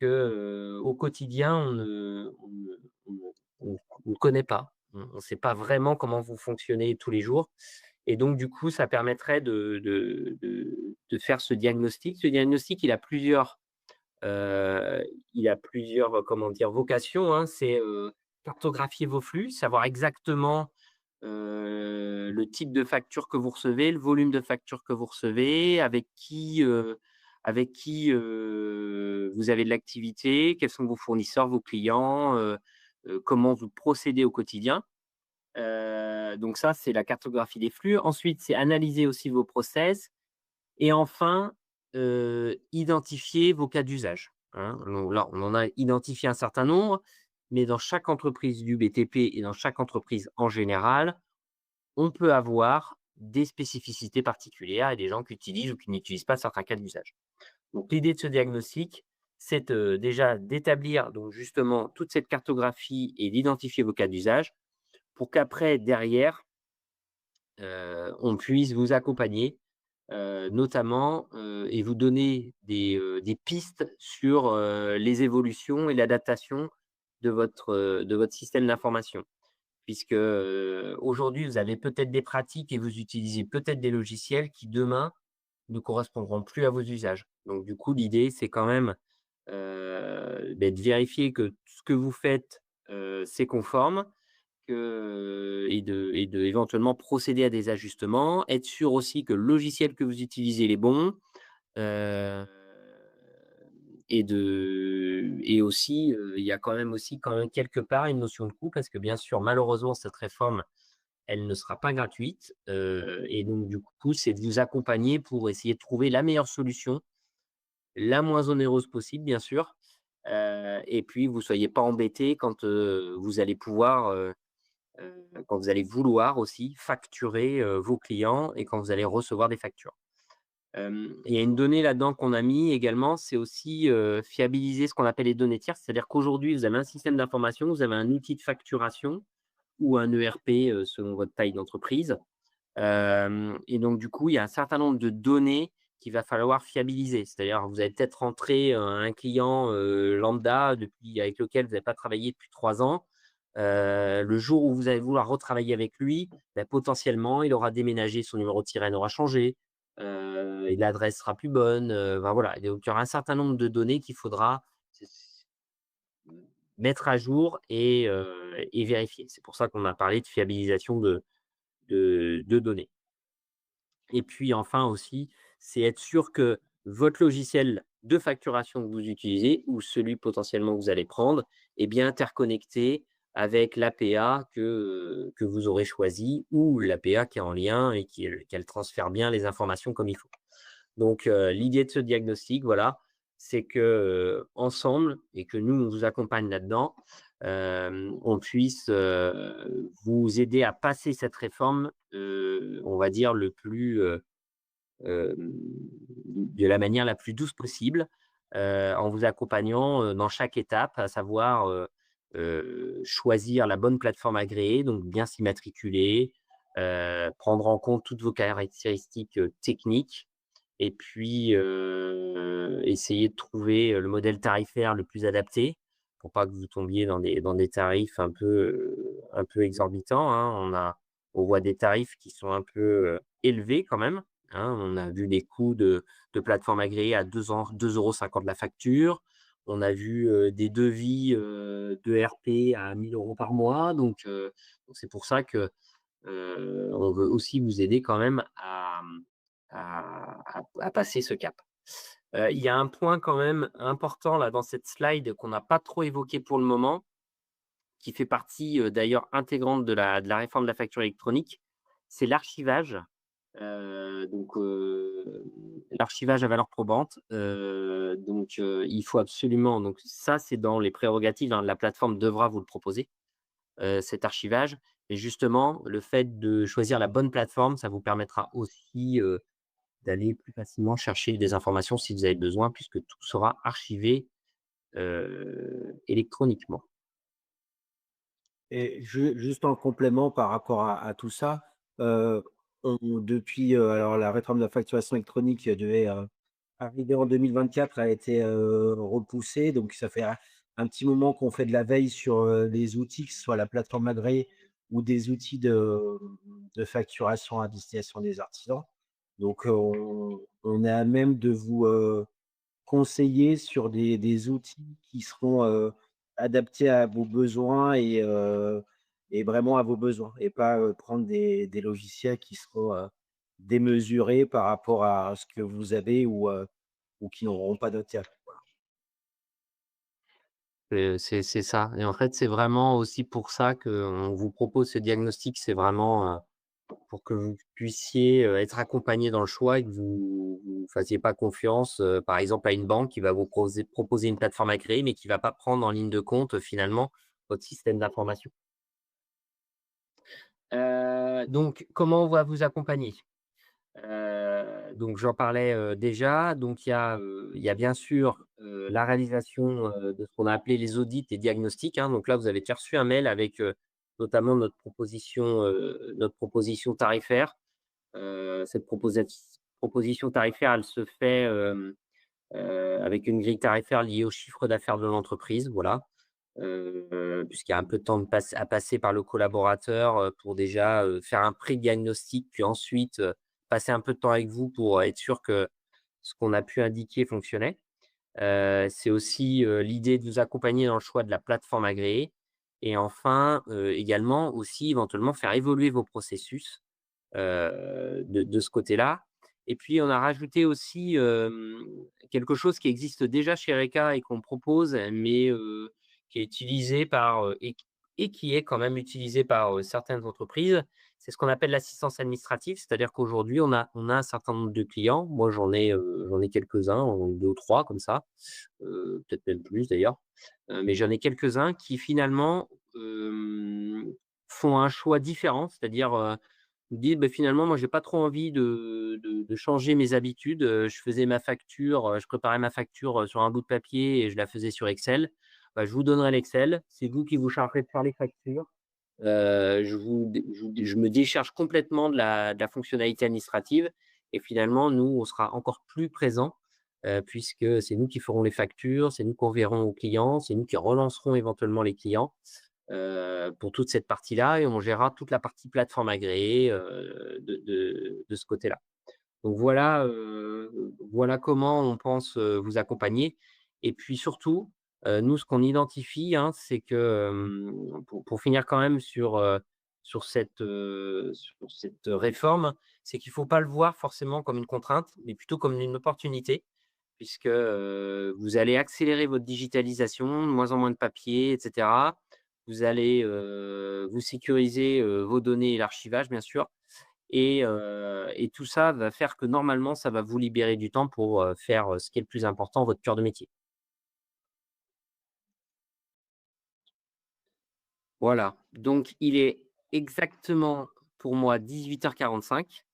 que, au quotidien, on ne connaît pas. On ne sait pas vraiment comment vous fonctionnez tous les jours et donc du coup, ça permettrait de faire ce diagnostic. Ce diagnostic, il a plusieurs, comment dire, vocations, hein. C'est, cartographier vos flux, savoir exactement, le type de facture que vous recevez, le volume de facture que vous recevez, avec qui vous avez de l'activité, quels sont vos fournisseurs, vos clients, comment vous procédez au quotidien. Donc ça, c'est la cartographie des flux. Ensuite, c'est analyser aussi vos process et enfin, identifier vos cas d'usage, hein. Donc là, on en a identifié un certain nombre, mais dans chaque entreprise du BTP et dans chaque entreprise en général, on peut avoir des spécificités particulières et des gens qui utilisent ou qui n'utilisent pas certains cas d'usage. Donc l'idée de ce diagnostic, c'est, déjà d'établir donc justement toute cette cartographie et d'identifier vos cas d'usage pour qu'après derrière, on puisse vous accompagner, notamment, et vous donner des pistes sur, les évolutions et l'adaptation de votre système d'information. Puisque, aujourd'hui, vous avez peut-être des pratiques et vous utilisez peut-être des logiciels qui demain ne correspondront plus à vos usages. Donc du coup, l'idée, c'est quand même, de vérifier que ce que vous faites, c'est conforme, et de éventuellement procéder à des ajustements. Être sûr aussi que le logiciel que vous utilisez, il est bon, heu et aussi, il y a quand même quelque part une notion de coût parce que bien sûr, malheureusement, cette réforme, elle ne sera pas gratuite, et donc du coup, c'est de vous accompagner pour essayer de trouver la meilleure solution, la moins onéreuse possible, bien sûr, et puis vous soyez pas embêtés quand, vous allez pouvoir, quand vous allez vouloir aussi facturer, vos clients et quand vous allez recevoir des factures. Il y a une donnée là-dedans qu'on a mis également, c'est aussi, fiabiliser ce qu'on appelle les données tierces. C'est-à-dire qu'aujourd'hui, vous avez un système d'information, vous avez un outil de facturation ou un ERP, selon votre taille d'entreprise. Et donc du coup, il y a un certain nombre de données qu'il va falloir fiabiliser. C'est-à-dire, vous allez peut-être rentrer, un client, lambda avec lequel vous n'avez pas travaillé depuis 3 ans. Le jour où vous allez vouloir retravailler avec lui, potentiellement, il aura déménagé, son numéro de sirène aura changé, et l'adresse sera plus bonne, enfin voilà. Et donc il y aura un certain nombre de données qu'il faudra mettre à jour et vérifier. C'est pour ça qu'on a parlé de fiabilisation de données. Et puis enfin aussi, c'est être sûr que votre logiciel de facturation que vous utilisez ou celui potentiellement que vous allez prendre est bien interconnecté avec l'APA que vous aurez choisi ou l'APA qui est en lien et qu'elle transfère bien les informations comme il faut. Donc, l'idée de ce diagnostic, voilà, c'est que, ensemble et que nous, on vous accompagne là-dedans, on puisse, vous aider à passer cette réforme, on va dire de la manière la plus douce possible, en vous accompagnant, dans chaque étape, à savoir, choisir la bonne plateforme agréée, donc bien s'immatriculer, prendre en compte toutes vos caractéristiques, techniques et puis, essayer de trouver, le modèle tarifaire le plus adapté pour pas que vous tombiez dans des tarifs un peu exorbitants, hein. On voit des tarifs qui sont un peu, élevés quand même, hein. On a vu des coûts de plateformes agréées à 2,50 € la facture. On a vu, des devis, d'ERP à 1 000 € par mois. Donc c'est pour ça que, on veut aussi vous aider quand même à passer ce cap. Il y a un point quand même important là dans cette slide qu'on n'a pas trop évoqué pour le moment, qui fait partie, d'ailleurs intégrante de la réforme de la facture électronique, c'est l'archivage. L'archivage à valeur probante, il faut absolument donc ça, c'est dans les prérogatives, hein, la plateforme devra vous le proposer, cet archivage. Et justement, le fait de choisir la bonne plateforme, ça vous permettra aussi, d'aller plus facilement chercher des informations si vous avez besoin puisque tout sera archivé, électroniquement. Et juste en complément par rapport à tout ça, heu, on depuis, alors la réforme de la facturation électronique devait, arriver en 2024, a été, repoussée. Donc ça fait un petit moment qu'on fait de la veille sur, les outils, que ce soit la plateforme agréée ou des outils de facturation à destination des artisans. Donc, on est à même de vous, conseiller sur des outils qui seront, adaptés à vos besoins et vraiment à vos besoins et pas, prendre des logiciels qui seront, démesurés par rapport à ce que vous avez ou qui n'auront pas d'intérêt. C'est ça et en fait, c'est vraiment aussi pour ça qu'on vous propose ce diagnostic. C'est vraiment, pour que vous puissiez, être accompagné dans le choix et que vous fassiez pas confiance, par exemple, à une banque qui va vous proposer une plateforme à créer, mais qui va pas prendre en ligne de compte, finalement, votre système d'information. Donc comment on va vous accompagner? Donc j'en parlais, déjà, donc il y a bien sûr, la réalisation, de ce qu'on a appelé les audits et diagnostics, hein. Donc là, vous avez déjà reçu un mail avec, notamment notre proposition tarifaire. Cette proposition tarifaire, elle se fait, avec une grille tarifaire liée au chiffre d'affaires de l'entreprise, voilà. Puisqu'il y a un peu de temps à passer par le collaborateur, pour déjà, faire un pré-diagnostic, puis ensuite, passer un peu de temps avec vous pour être sûr que ce qu'on a pu indiquer fonctionnait. C'est aussi, l'idée de vous accompagner dans le choix de la plateforme agréée et enfin, également aussi éventuellement faire évoluer vos processus, de ce côté-là et puis on a rajouté aussi, quelque chose qui existe déjà chez Reka et qu'on propose, mais, qui est utilisé par, et qui est quand même utilisé par, certaines entreprises. C'est ce qu'on appelle l'assistance administrative, c'est-à-dire qu'aujourd'hui on a un certain nombre de clients. Moi j'en ai quelques-uns, 2 ou 3 comme ça, peut-être même plus d'ailleurs, mais j'en ai quelques-uns qui finalement, font un choix différent. C'est-à-dire, ils disent: «Beh, finalement, moi, j'ai pas trop envie de changer mes habitudes». Je faisais ma facture, je préparais ma facture, sur un bout de papier et je la faisais sur Excel. Bah, je vous donnerai l'Excel, c'est vous qui vous chargerez de faire les factures. Je me décharge complètement de la fonctionnalité administrative et finalement, nous, on sera encore plus présents, puisque c'est nous qui ferons les factures, c'est nous qui enverrons aux clients, c'est nous qui relancerons éventuellement les clients, pour toute cette partie-là et on gérera toute la partie plateforme agréée, de ce côté-là. Donc voilà comment on pense, vous accompagner et puis surtout, nous ce qu'on identifie, hein, c'est que, pour finir quand même sur cette réforme, c'est qu'il ne faut pas le voir forcément comme une contrainte, mais plutôt comme une opportunité puisque, vous allez accélérer votre digitalisation, de moins en moins de papier et cetera. Vous allez, vous sécuriser, vos données et l'archivage bien sûr et tout ça va faire que normalement, ça va vous libérer du temps pour, faire, ce qui est le plus important, votre cœur de métier. Voilà, donc il est exactement pour moi 18:45.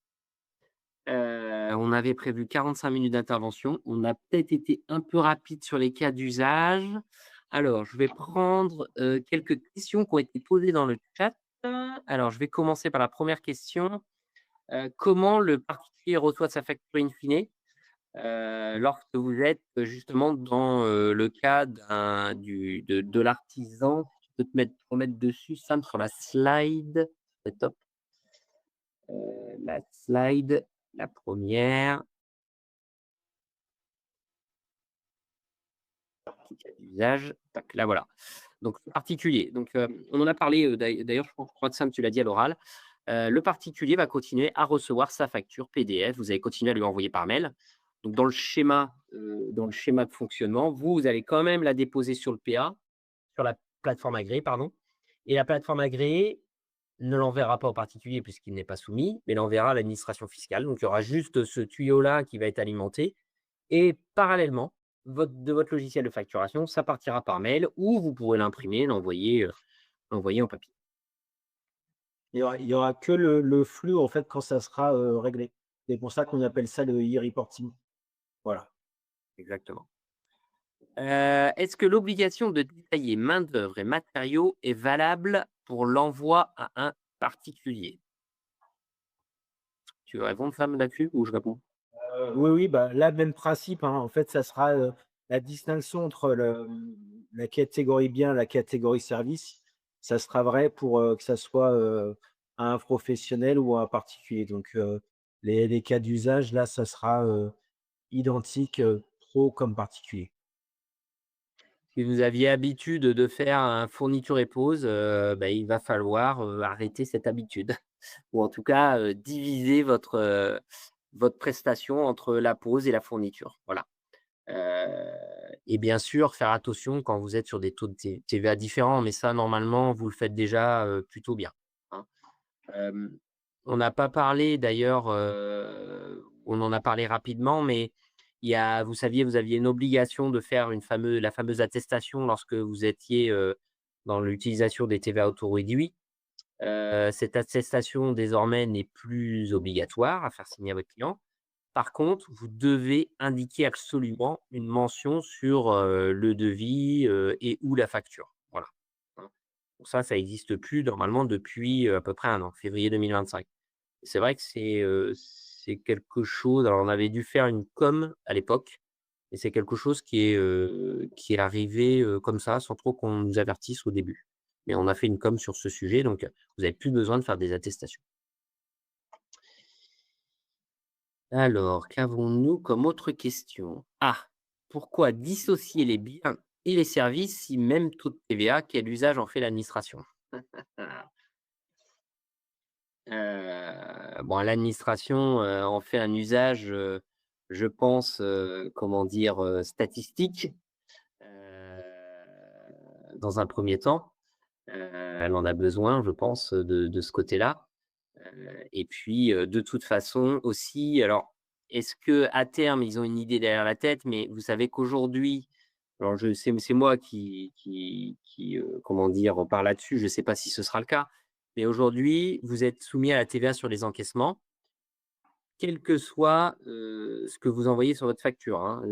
On avait prévu 45 minutes d'intervention. On a peut-être été un peu rapide sur les cas d'usage. Alors, je vais prendre, quelques questions qui ont été posées dans le chat. Alors, je vais commencer par la première question. Comment le particulier reçoit sa facture in fine? Lorsque vous êtes, justement dans, le cas de l'artisan, tu peux te remettre dessus Sam sur la slide, c'est top. La slide, la première, petit cas d'usage, tac, là voilà. Donc le particulier, donc, on en a parlé, d'ailleurs je crois que Sam tu l'as dit à l'oral. Le particulier va continuer à recevoir sa facture PDF, vous allez continuer à lui envoyer par mail. Donc dans le schéma de fonctionnement, vous allez quand même la déposer sur le PA, sur la plateforme agréée, pardon et la plateforme agréée ne l'enverra pas au particulier puisqu'il n'est pas soumis, mais l'enverra à l'administration fiscale. Donc il y aura juste ce tuyau-là qui va être alimenté et parallèlement, de votre logiciel de facturation, ça partira par mail ou vous pourrez l'imprimer, l'envoyer en papier. Il y aura que le flux, en fait, quand ça sera, réglé. C'est pour ça qu'on appelle ça le e-reporting. Voilà. Exactement. Est-ce que l'obligation de détailler main-d'œuvre et matériaux est valable pour l'envoi à un particulier? Tu veux répondre, Sam, là-dessus ou je réponds? Oui, oui, bah, là, même principe, hein. En fait, ça sera, la distinction entre la catégorie bien, la catégorie service, ça sera vrai pour, que ça soit, à un professionnel ou à un particulier. Donc, les cas d'usage, là, ça sera, identique, pro comme particulier. Si vous aviez habitude de faire un fourniture et pose, bah, il va falloir, arrêter cette habitude ou en tout cas, diviser votre prestation entre la pose et la fourniture. Voilà. Heu et bien sûr, faire attention quand vous êtes sur des taux de TVA différents, mais ça, normalement, vous le faites déjà, plutôt bien, hein. Hem, on n'a pas parlé d'ailleurs, on en a parlé rapidement, mais vous aviez une obligation de faire la fameuse attestation lorsque vous étiez, dans l'utilisation des TVA auto-réduits. Cette attestation désormais n'est plus obligatoire à faire signer à votre client. Par contre, vous devez indiquer absolument une mention sur, le devis, et ou la facture. Voilà, hein. Donc ça existe plus normalement depuis, à peu près 1 an, février 2025. C'est vrai que c'est quelque chose, alors on avait dû faire une com à l'époque et c'est quelque chose qui est arrivé, comme ça, sans trop qu'on nous avertisse au début. Mais on a fait une com sur ce sujet, donc vous avez plus besoin de faire des attestations. Alors, qu'avons-nous comme autre question? Ah! pourquoi dissocier les biens et les services si même taux de TVA, quel usage en fait l'administration? Bon, l'administration, en fait un usage, je pense, comment dire? Statistique, heu, dans un premier temps. Elle en a besoin, je pense, de ce côté-là. Et puis, de toute façon aussi, alors, est-ce que à terme, ils ont une idée derrière la tête? Mais vous savez qu'aujourd'hui, alors c'est moi qui comment dire? Parle là-dessus, je ne sais pas si ce sera le cas, mais aujourd'hui, vous êtes soumis à la TVA sur les encaissements, quel que soit, ce que vous envoyez sur votre facture, hein.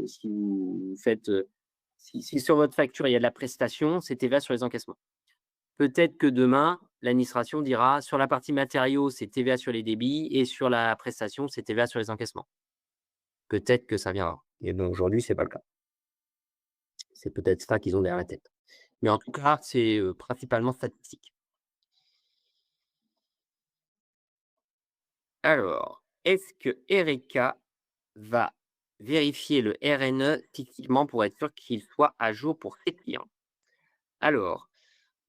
Si vous faites, si sur votre facture, il y a de la prestation, c'est TVA sur les encaissements. Peut-être que demain, l'administration dira: «Sur la partie matériaux, c'est TVA sur les débits et sur la prestation, c'est TVA sur les encaissements». Peut-être que ça viendra et donc aujourd'hui, c'est pas le cas. C'est peut-être ça qu'ils ont derrière la tête. Mais en tout cas, c'est, principalement statistique. Alors, est-ce que Erika va vérifier le RNE typiquement pour être sûr qu'il soit à jour pour ses clients? Alors,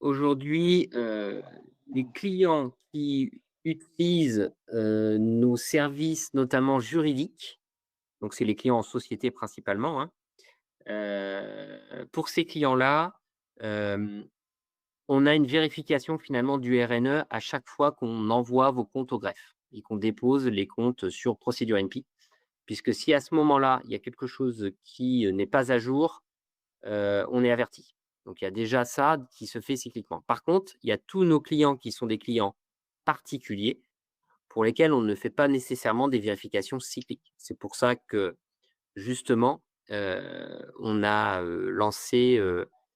aujourd'hui, les clients qui utilisent, nos services, notamment juridiques, donc c'est les clients en société principalement, hein, pour ces clients-là, hem, on a une vérification finalement du RNE à chaque fois qu'on envoie vos comptes au greffe et qu'on dépose les comptes sur procédure NP. Puisque si à ce moment-là, il y a quelque chose qui, n'est pas à jour, on est averti. Donc il y a déjà ça qui se fait cycliquement. Par contre, il y a tous nos clients qui sont des clients particuliers, pour lesquels on ne fait pas nécessairement des vérifications cycliques. C'est pour ça que justement, on a, lancé,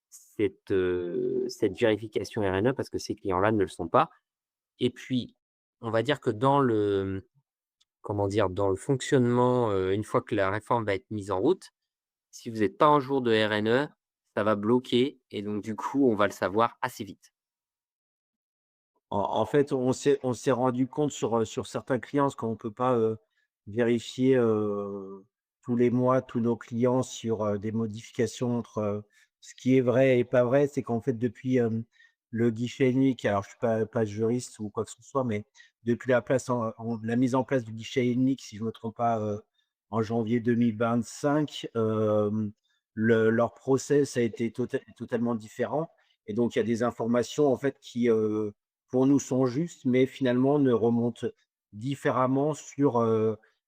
cette vérification RNE parce que ces clients-là ne le sont pas. Et puis, on va dire que dans le, comment dire? Dans le fonctionnement, une fois que la réforme va être mise en route, si vous n'êtes pas en jour de RNE, ça va bloquer et donc du coup, on va le savoir assez vite. En fait, on s'est rendu compte sur certains clients, parce qu'on peut pas, vérifier, tous les mois tous nos clients sur, des modifications entre, ce qui est vrai et pas vrai. C'est qu'en fait, depuis, le guichet unique, alors je suis pas juriste ou quoi que ce soit, mais depuis la mise en place du guichet unique, si je ne me trompe pas, en janvier 2025, leur process a été totalement différent et donc il y a des informations en fait qui, pour nous sont justes, mais finalement ne remontent différemment sur,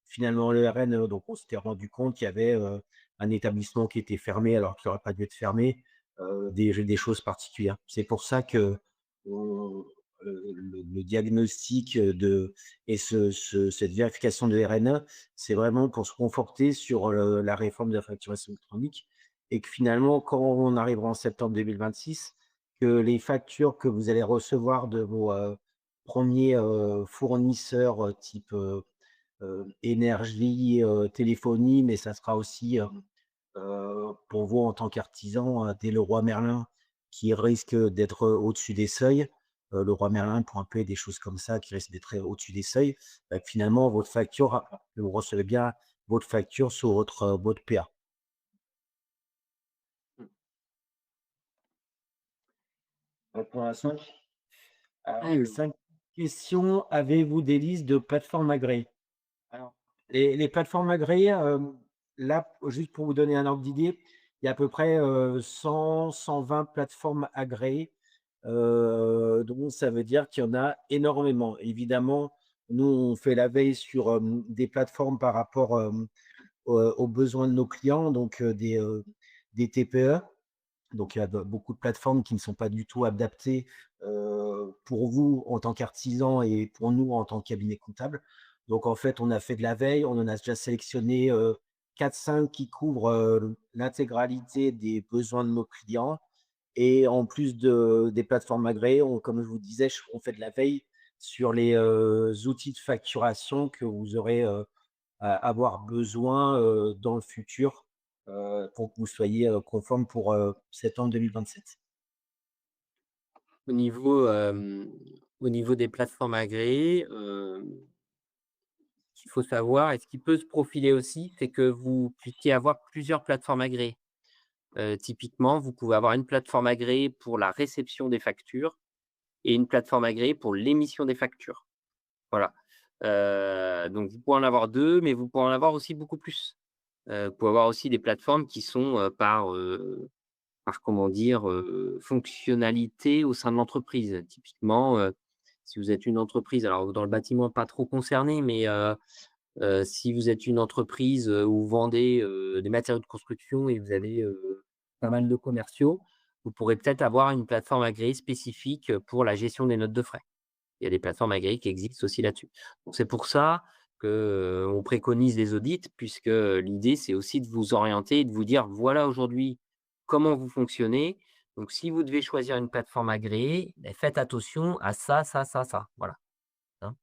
finalement le RNE. Donc on s'était rendu compte qu'il y avait, un établissement qui était fermé alors qu'il aurait pas dû être fermé, des choses particulières. C'est pour ça que on le diagnostic, de et cette vérification de RNE, c'est vraiment pour se conforter sur, la réforme de la facturation électronique et que finalement quand on arrivera en septembre 2026, que les factures que vous allez recevoir de vos, 1ers, fournisseurs, type, énergie, téléphonie, mais ça sera aussi, pour vous en tant qu'artisan, des Leroy Merlin qui risquent d'être, au-dessus des seuils. Leroy Merlin pour un peu des choses comme ça qui risquent d'être, au-dessus des seuils. Finalement votre facture, vous recevez bien votre facture sur votre PA. Pour l'instant. Alors, Alors, 5 questions. Avez-vous des listes de plateformes agréées? Alors, les plateformes agréées, là, juste pour vous donner un ordre d'idée, il y a à peu près, 100-120 plateformes agréées, donc ça veut dire qu'il y en a énormément. Évidemment, nous, on fait la veille sur, des plateformes par rapport, aux besoins de nos clients, donc des TPE. Donc il y a beaucoup de plateformes qui ne sont pas du tout adaptées, pour vous en tant qu'artisan et pour nous en tant que cabinet comptable. Donc en fait, on a fait de la veille, on en a déjà sélectionné, 4-5 qui couvrent, l'intégralité des besoins de nos clients et en plus des plateformes agréées, comme je vous disais, on fait de la veille sur les, outils de facturation que vous aurez, avoir besoin, dans le futur, pour que vous soyez, conforme pour, septembre 2027. au niveau, au niveau des plateformes agréées, qu'il faut savoir et ce qui peut se profiler aussi, c'est que vous puissiez avoir plusieurs plateformes agréées. Typiquement, vous pouvez avoir une plateforme agréée pour la réception des factures et une plateforme agréée pour l'émission des factures. Voilà. Donc vous pouvez en avoir 2, mais vous pouvez en avoir aussi beaucoup plus. Vous pouvez avoir aussi des plateformes qui sont, par comment dire, fonctionnalité au sein de l'entreprise. Typiquement, si vous êtes une entreprise, alors dans le bâtiment pas trop concerné, mais si vous êtes une entreprise, où vous vendez, des matériaux de construction et vous avez, pas mal de commerciaux, vous pourrez peut-être avoir une plateforme agréée spécifique, pour la gestion des notes de frais. Il y a des plateformes agréées qui existent aussi là-dessus. Donc c'est pour ça que, on préconise les audits puisque, l'idée, c'est aussi de vous orienter et de vous dire: «Voilà aujourd'hui comment vous fonctionnez. Donc si vous devez choisir une plateforme agréée, beh, faites attention à ça, ça, ça, ça». Voilà, hein.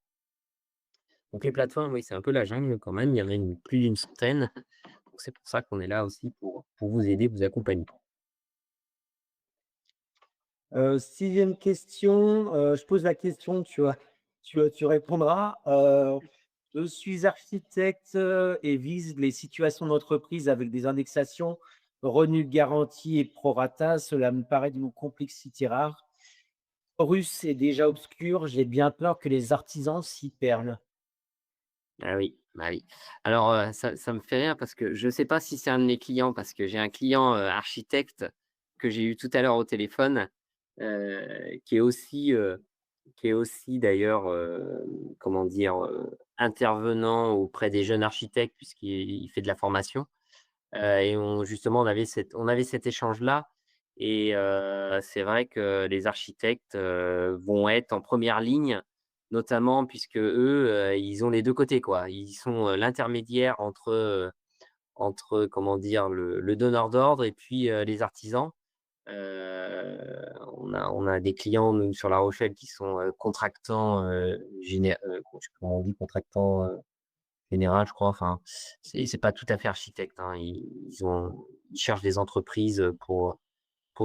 Donc les plateformes, oui, c'est un peu la jungle quand même, il y en a plus d'une centaine. Donc c'est pour ça qu'on est là aussi pour vous aider, vous accompagner. 6e question, je pose la question, tu répondras. Je suis architecte, et vise les situations d'entreprise avec des indexations, revenus garantis et prorata. Cela me paraît d'une complexité rare. Russe est déjà obscur, j'ai bien peur que les artisans s'y perdent. Ah oui, bah oui. Alors, ça me fait rire parce que je ne sais pas si c'est un de mes clients, parce que j'ai un client, architecte que j'ai eu tout à l'heure au téléphone, qui est aussi d'ailleurs, comment dire? Intervenant auprès des jeunes architectes puisqu'il fait de la formation. Et on avait cet échange-là et c'est vrai que les architectes, vont être en première ligne, notamment puisque eux, ils ont les 2 côtés, quoi. Ils sont, l'intermédiaire entre, comment dire? Le donneur d'ordre et puis, les artisans. On a des clients, nous, sur La Rochelle qui sont, contractants, comment on dit? Contractants, général, je crois, enfin, c'est pas tout à fait architecte, hein. Ils cherchent des entreprises, pour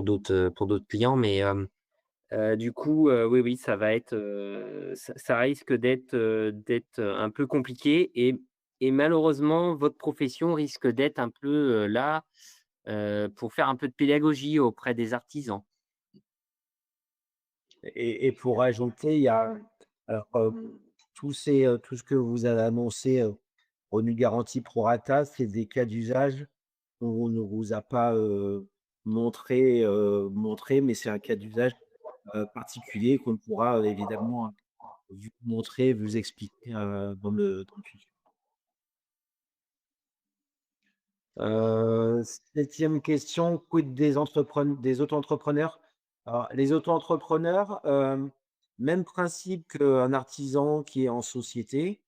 d'autres clients, mais du coup, oui, oui, ça va être, ça risque d'être un peu compliqué et malheureusement, votre profession risque d'être un peu, là, pour faire un peu de pédagogie auprès des artisans. Et pour ajouter, il y a alors, tout ce que vous avez annoncé, revenu garanti pro rata, c'est des cas d'usage qu'on ne vous a pas, montré, mais c'est un cas d'usage, particulier qu'on pourra, évidemment, vous montrer, vous expliquer, dans le futur. 7e question, quid des auto-entrepreneurs? Alors les auto-entrepreneurs, même principe qu'un artisan qui est en société.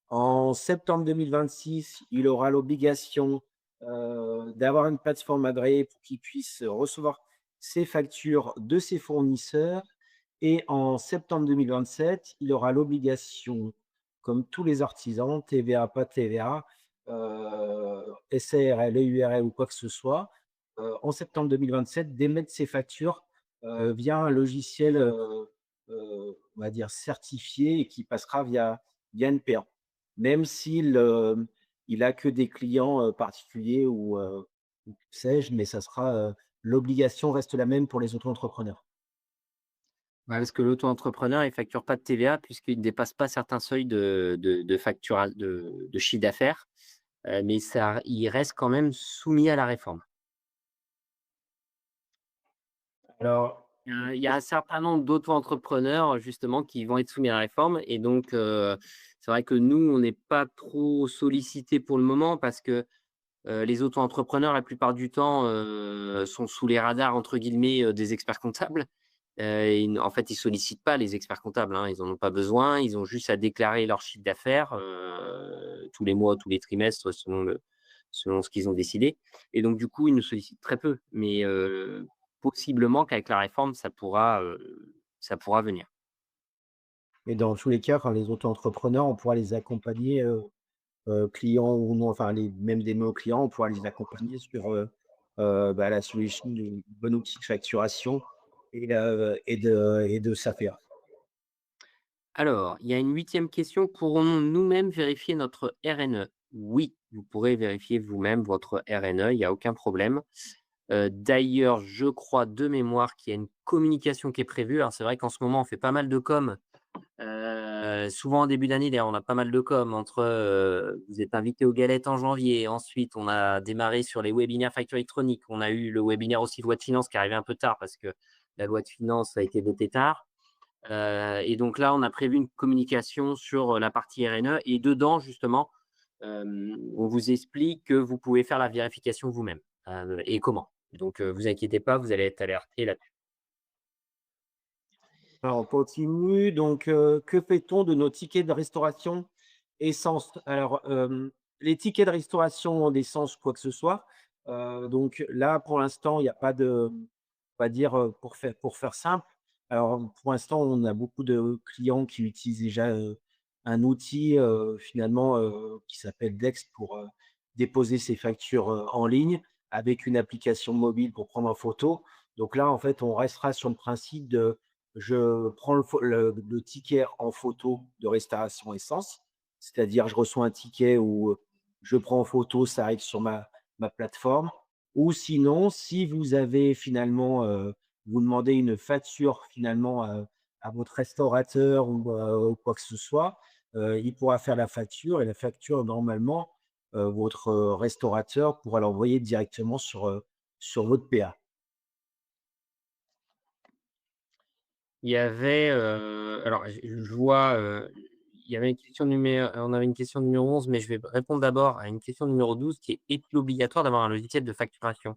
En septembre 2026, il aura l'obligation, d'avoir une plateforme agréée pour qu'il puisse recevoir ses factures de ses fournisseurs et en septembre 2027, il aura l'obligation, comme tous les artisans, TVA, pas TVA, SARL, EURL ou quoi que ce soit, en septembre 2027, d'émettre ses factures, via un logiciel, on va dire certifié et qui passera via NPA. Même s'il, il a que des clients, particuliers ou que sais-je, mais ça sera, l'obligation reste la même pour les auto-entrepreneurs. Ouais, parce que l'auto-entrepreneur, il facture pas de TVA puisqu'il ne dépasse pas certains seuils de chiffre d'affaires, mais il reste quand même soumis à la réforme. Alors, Il y a un certain nombre d'auto-entrepreneurs, justement, qui vont être soumis à la réforme et donc c'est vrai que nous, on n'est pas trop sollicités pour le moment parce que, les auto-entrepreneurs, la plupart du temps, sont «sous les radars» entre guillemets, des experts comptables. En fait, ils sollicitent pas les experts comptables, hein, ils en ont pas besoin, ils ont juste à déclarer leur chiffre d'affaires, tous les mois, tous les trimestres selon ce qu'ils ont décidé et donc du coup, ils nous sollicitent très peu mais possiblement qu'avec la réforme, ça pourra venir. et dans tous les cas, enfin les auto-entrepreneurs, on pourra les accompagner, clients ou non, enfin les même des mots clients, on pourra les accompagner sur, la solution du bon outil de facturation et de SAFEA. Alors, il y a une huitième question. Pourrons-nous nous-mêmes vérifier notre RNE? Oui, vous pourrez vérifier vous-même votre RNE, il y a aucun problème. D'ailleurs, je crois de mémoire qu'il y a une communication qui est prévue. Alors c'est vrai qu'en ce moment, on fait pas mal de com. Souvent en début d'année, d'ailleurs, on a pas mal de com entre, vous êtes invité aux galettes en janvier, ensuite on a démarré sur les webinaires facture électronique. On a eu le webinaire aussi loi de finances qui est arrivé un peu tard parce que la loi de finances a été votée tard. Et donc là, on a prévu une communication sur, la partie RNE et dedans justement, on vous explique que vous pouvez faire la vérification vous-même, et comment. Donc, vous inquiétez pas, vous allez être alerté là-dessus. Alors, on continue. Donc, que fait-on de nos tickets de restauration essence? Alors, les tickets de restauration d'essence, quoi que ce soit, donc là, pour l'instant, il n'y a pas de, on va dire, pour faire simple. Alors, pour l'instant, on a beaucoup de clients qui utilisent déjà, un outil, finalement, qui s'appelle Dex pour, déposer ses factures, en ligne avec une application mobile pour prendre en photo. Donc là, en fait, on restera sur le principe de je prends le ticket en photo de restauration essence, c'est-à-dire je reçois un ticket où, je prends en photo, ça arrive sur ma plateforme. Ou sinon, si vous avez finalement, vous demandez une facture finalement, à votre restaurateur ou quoi que ce soit, il pourra faire la facture et la facture normalement, votre, restaurateur pourra l'envoyer directement sur votre PA. Il y avait, alors je vois, il y avait une question on avait une question numéro 11, mais je vais répondre d'abord à une question numéro 12 qui est: «Est-il obligatoire d'avoir un logiciel de facturation?»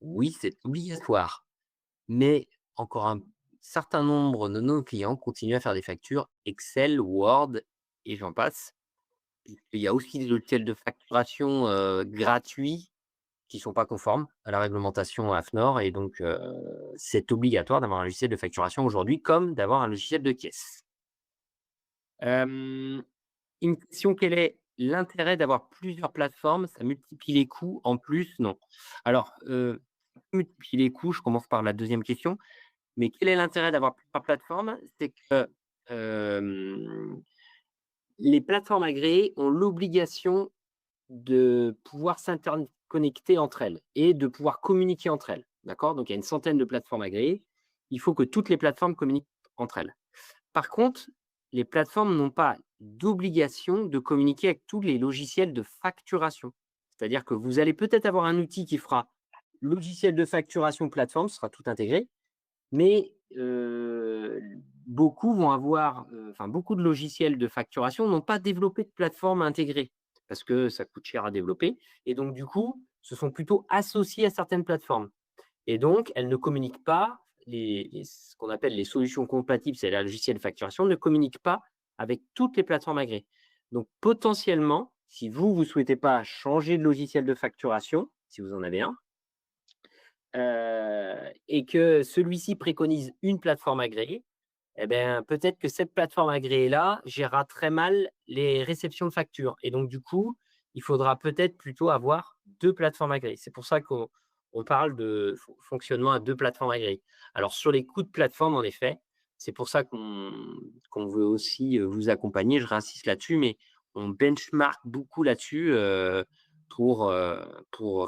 Oui, c'est obligatoire, mais encore un certain nombre de nos clients continuent à faire des factures Excel, Word et j'en passe. Il y a aussi des logiciels de facturation, gratuits qui sont pas conformes à la réglementation AFNOR et donc c'est obligatoire d'avoir un logiciel de facturation aujourd'hui comme d'avoir un logiciel de caisse. Hem, une question: quel est l'intérêt d'avoir plusieurs plateformes? Ça multiplie les coûts en plus? Non. Alors, multiplier les coûts, je commence par la deuxième question, mais quel est l'intérêt d'avoir plusieurs plateformes? C'est que, hem, les plateformes agréées ont l'obligation de pouvoir s'interconnecter entre elles et de pouvoir communiquer entre elles, d'accord? Donc il y a une centaine de plateformes agréées. Il faut que toutes les plateformes communiquent entre elles. Par contre, les plateformes n'ont pas d'obligation de communiquer avec tous les logiciels de facturation. C'est-à-dire que vous allez peut-être avoir un outil qui fera logiciel de facturation plateforme, ce sera tout intégré, mais beaucoup vont avoir, enfin beaucoup de logiciels de facturation n'ont pas développé de plateforme intégrée parce que ça coûte cher à développer et donc du coup, se sont plutôt associés à certaines plateformes et donc elles ne communiquent pas ce qu'on appelle les solutions compatibles, c'est les logiciels de facturation, ne communiquent pas avec toutes les plateformes agréées. Donc potentiellement, si vous souhaitez pas changer de logiciel de facturation, si vous en avez un, et que celui-ci préconise une plateforme agréée, eh bien, peut-être que cette plateforme agréée-là gérera très mal les réceptions de factures et donc du coup, il faudra peut-être plutôt avoir 2 plateformes agréées. C'est pour ça qu'on parle de fonctionnement à 2 plateformes agréées. Alors sur les coûts de plateforme, en effet, c'est pour ça qu'on veut aussi, vous accompagner, je réinsiste là-dessus, mais on benchmark beaucoup là-dessus, pour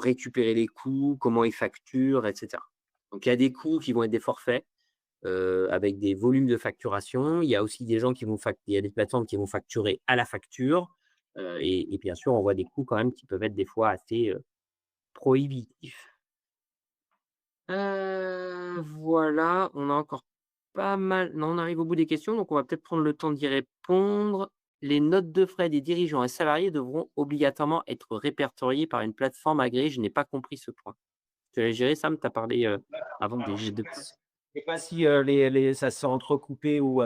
récupérer les coûts, comment ils facturent et cetera. Donc il y a des coûts qui vont être des forfaits, avec des volumes de facturation. Il y a aussi des gens qui vont il y a des plateformes qui vont facturer à la facture, et bien sûr, on voit des coûts quand même qui peuvent être des fois assez, prohibitifs. Voilà, on a encore pas mal non, on arrive au bout des questions, donc on va peut-être prendre le temps d'y répondre. Les notes de frais des dirigeants et salariés devront obligatoirement être répertoriées par une plateforme agréée. Je n'ai pas compris ce point. Tu as géré, Sam? Tu as parlé, avant Alors, des je G de sais pas si, ça s'est entrecoupé ou,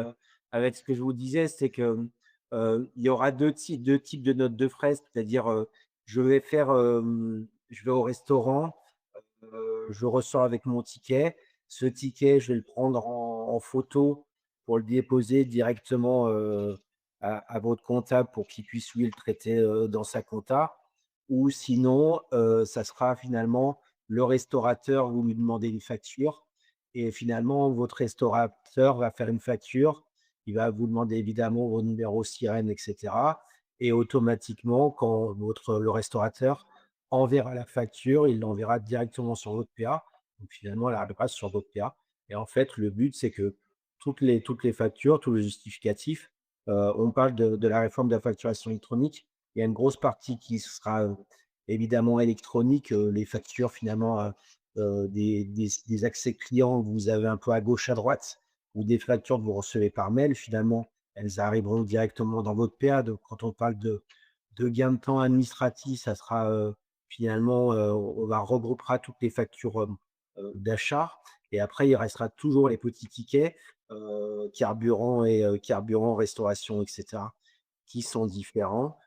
avec ce que je vous disais, c'est que, il y aura deux types de notes de frais. C'est-à-dire, je vais au restaurant, je ressors avec mon ticket. Ce ticket, je vais le prendre en photo pour le déposer directement, à votre comptable pour qu'il puisse lui le traiter, dans sa compta. Ou sinon, ça sera finalement le restaurateur, vous lui demandez une facture et finalement votre restaurateur va faire une facture il va vous demander évidemment vos numéros sirènes, et cetera, et automatiquement, quand le restaurateur enverra la facture, il l'enverra directement sur votre PA. Donc finalement, elle arrivera sur votre PA et en fait, le but, c'est que toutes les factures, tous les justificatifs, on parle de la réforme de la facturation électronique. Il y a une grosse partie qui sera, évidemment électronique, les factures finalement, des accès clients que vous avez un peu à gauche, à droite ou des factures que vous recevez par mail, finalement, elles arriveront directement dans votre PA. Donc quand on parle de gain de temps administratif, ça sera, finalement, on va regroupera toutes les factures, d'achat et après il restera toujours les petits tickets, carburant, restauration et cetera, qui sont différents,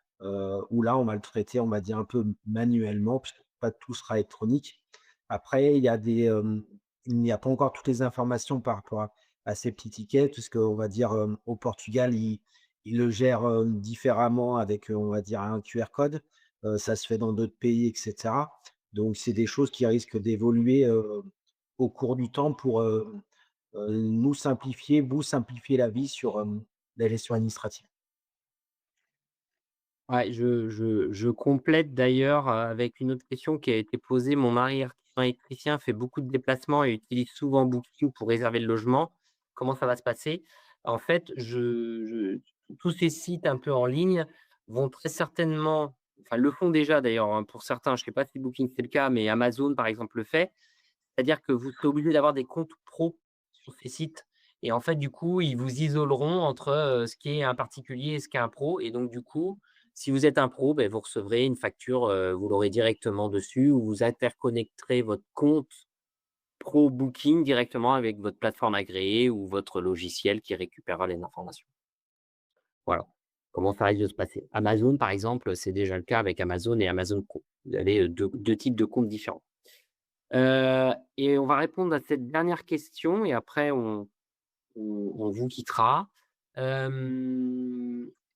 où là, on va le traiter, on va dire un peu manuellement, puisque pas tout sera électronique. Après, il n'y a pas encore toutes les informations par rapport à ces petits tickets, puisqu'on va dire, au Portugal, ils le gèrent, différemment avec, on va dire un QR code. Ça se fait dans d'autres pays et cetera. Donc c'est des choses qui risquent d'évoluer, au cours du temps pour, vous simplifier la vie sur, la gestion administrative. Ouais, je complète d'ailleurs, avec une autre question qui a été posée. Mon mari artisan électricien fait beaucoup de déplacements et utilise souvent Booking pour réserver le logement. Comment ça va se passer? En fait, tous ces sites un peu en ligne vont très certainement, enfin, le font déjà d'ailleurs, hein, pour certains. Je ne sais pas si Booking c'est le cas, mais Amazon par exemple le fait. C'est-à-dire que vous serez obligé d'avoir des comptes pro sur ces sites et en fait, du coup, ils vous isoleront entre, ce qui est un particulier et ce qui est un pro et donc du coup, si vous êtes un pro, beh, vous recevrez une facture, vous l'aurez directement dessus ou vous interconnecterez votre compte pro Booking directement avec votre plateforme agréée ou votre logiciel qui récupérera les informations. Voilà, comment ça risque de se passer. Amazon, par exemple, c'est déjà le cas avec Amazon et Amazon Pro. Vous avez, 2 types de comptes différents. Et on va répondre à cette dernière question et après on vous quittera.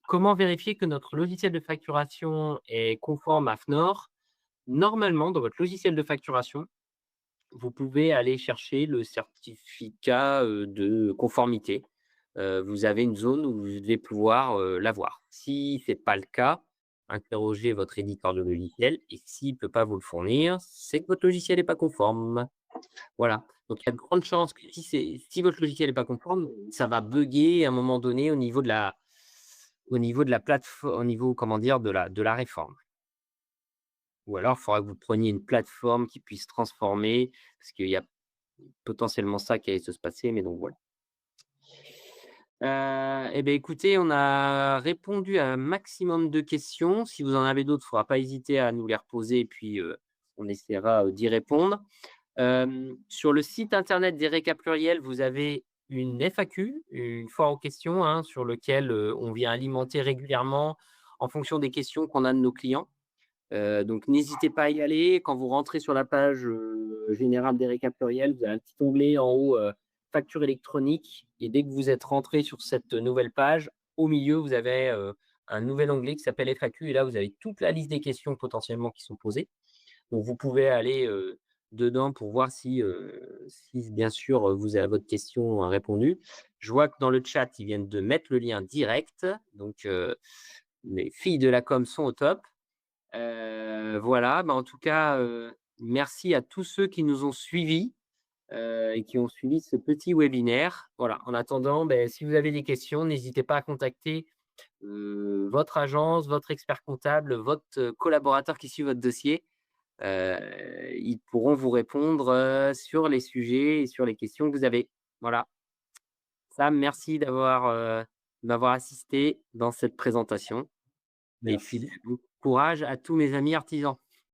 Comment vérifier que notre logiciel de facturation est conforme à FNOR? Normalement, dans votre logiciel de facturation, vous pouvez aller chercher le certificat, de conformité. Vous avez une zone où vous devez pouvoir, l'avoir. Si c'est pas le cas, interrogez votre éditeur de logiciel et s'il peut pas vous le fournir, c'est que votre logiciel est pas conforme. Voilà, donc il y a de grandes chances que si votre logiciel est pas conforme, ça va bugger à un moment donné au niveau de la plateforme, au niveau, comment dire, de la réforme. Ou alors, il faudra que vous preniez une plateforme qui puisse transformer, parce qu'il y a potentiellement ça qui allait se passer, mais donc voilà. Et beh, écoutez, on a répondu à un maximum de questions. Si vous en avez d'autres, il ne faudra pas hésiter à nous les reposer et puis, on essaiera, d'y répondre. Sur le site internet d'Ereka Pluriel, vous avez une FAQ, une foire aux questions, hein, sur lequel, on vient alimenter régulièrement en fonction des questions qu'on a de nos clients. Donc n'hésitez pas à y aller. Quand vous rentrez sur la page, générale d'Ereka Pluriel, vous avez un petit onglet en haut, facture électronique et dès que vous êtes rentré sur cette nouvelle page, au milieu, vous avez, un nouvel onglet qui s'appelle FAQ et là, vous avez toute la liste des questions potentiellement qui sont posées. Donc vous pouvez aller, dedans pour voir si bien sûr, vous avez votre question répondue. Je vois que dans le chat, ils viennent de mettre le lien direct, donc les filles de la com sont au top. Voilà, bah, en tout cas, merci à tous ceux qui nous ont suivis, et qui ont suivi ce petit webinaire. Voilà, en attendant, beh, si vous avez des questions, n'hésitez pas à contacter, votre agence, votre expert comptable, votre, collaborateur qui suit votre dossier. Ils pourront vous répondre, sur les sujets et sur les questions que vous avez. Voilà. Sam, merci de m'avoir assisté dans cette présentation et puis, Merci. bon courage à tous mes amis artisans.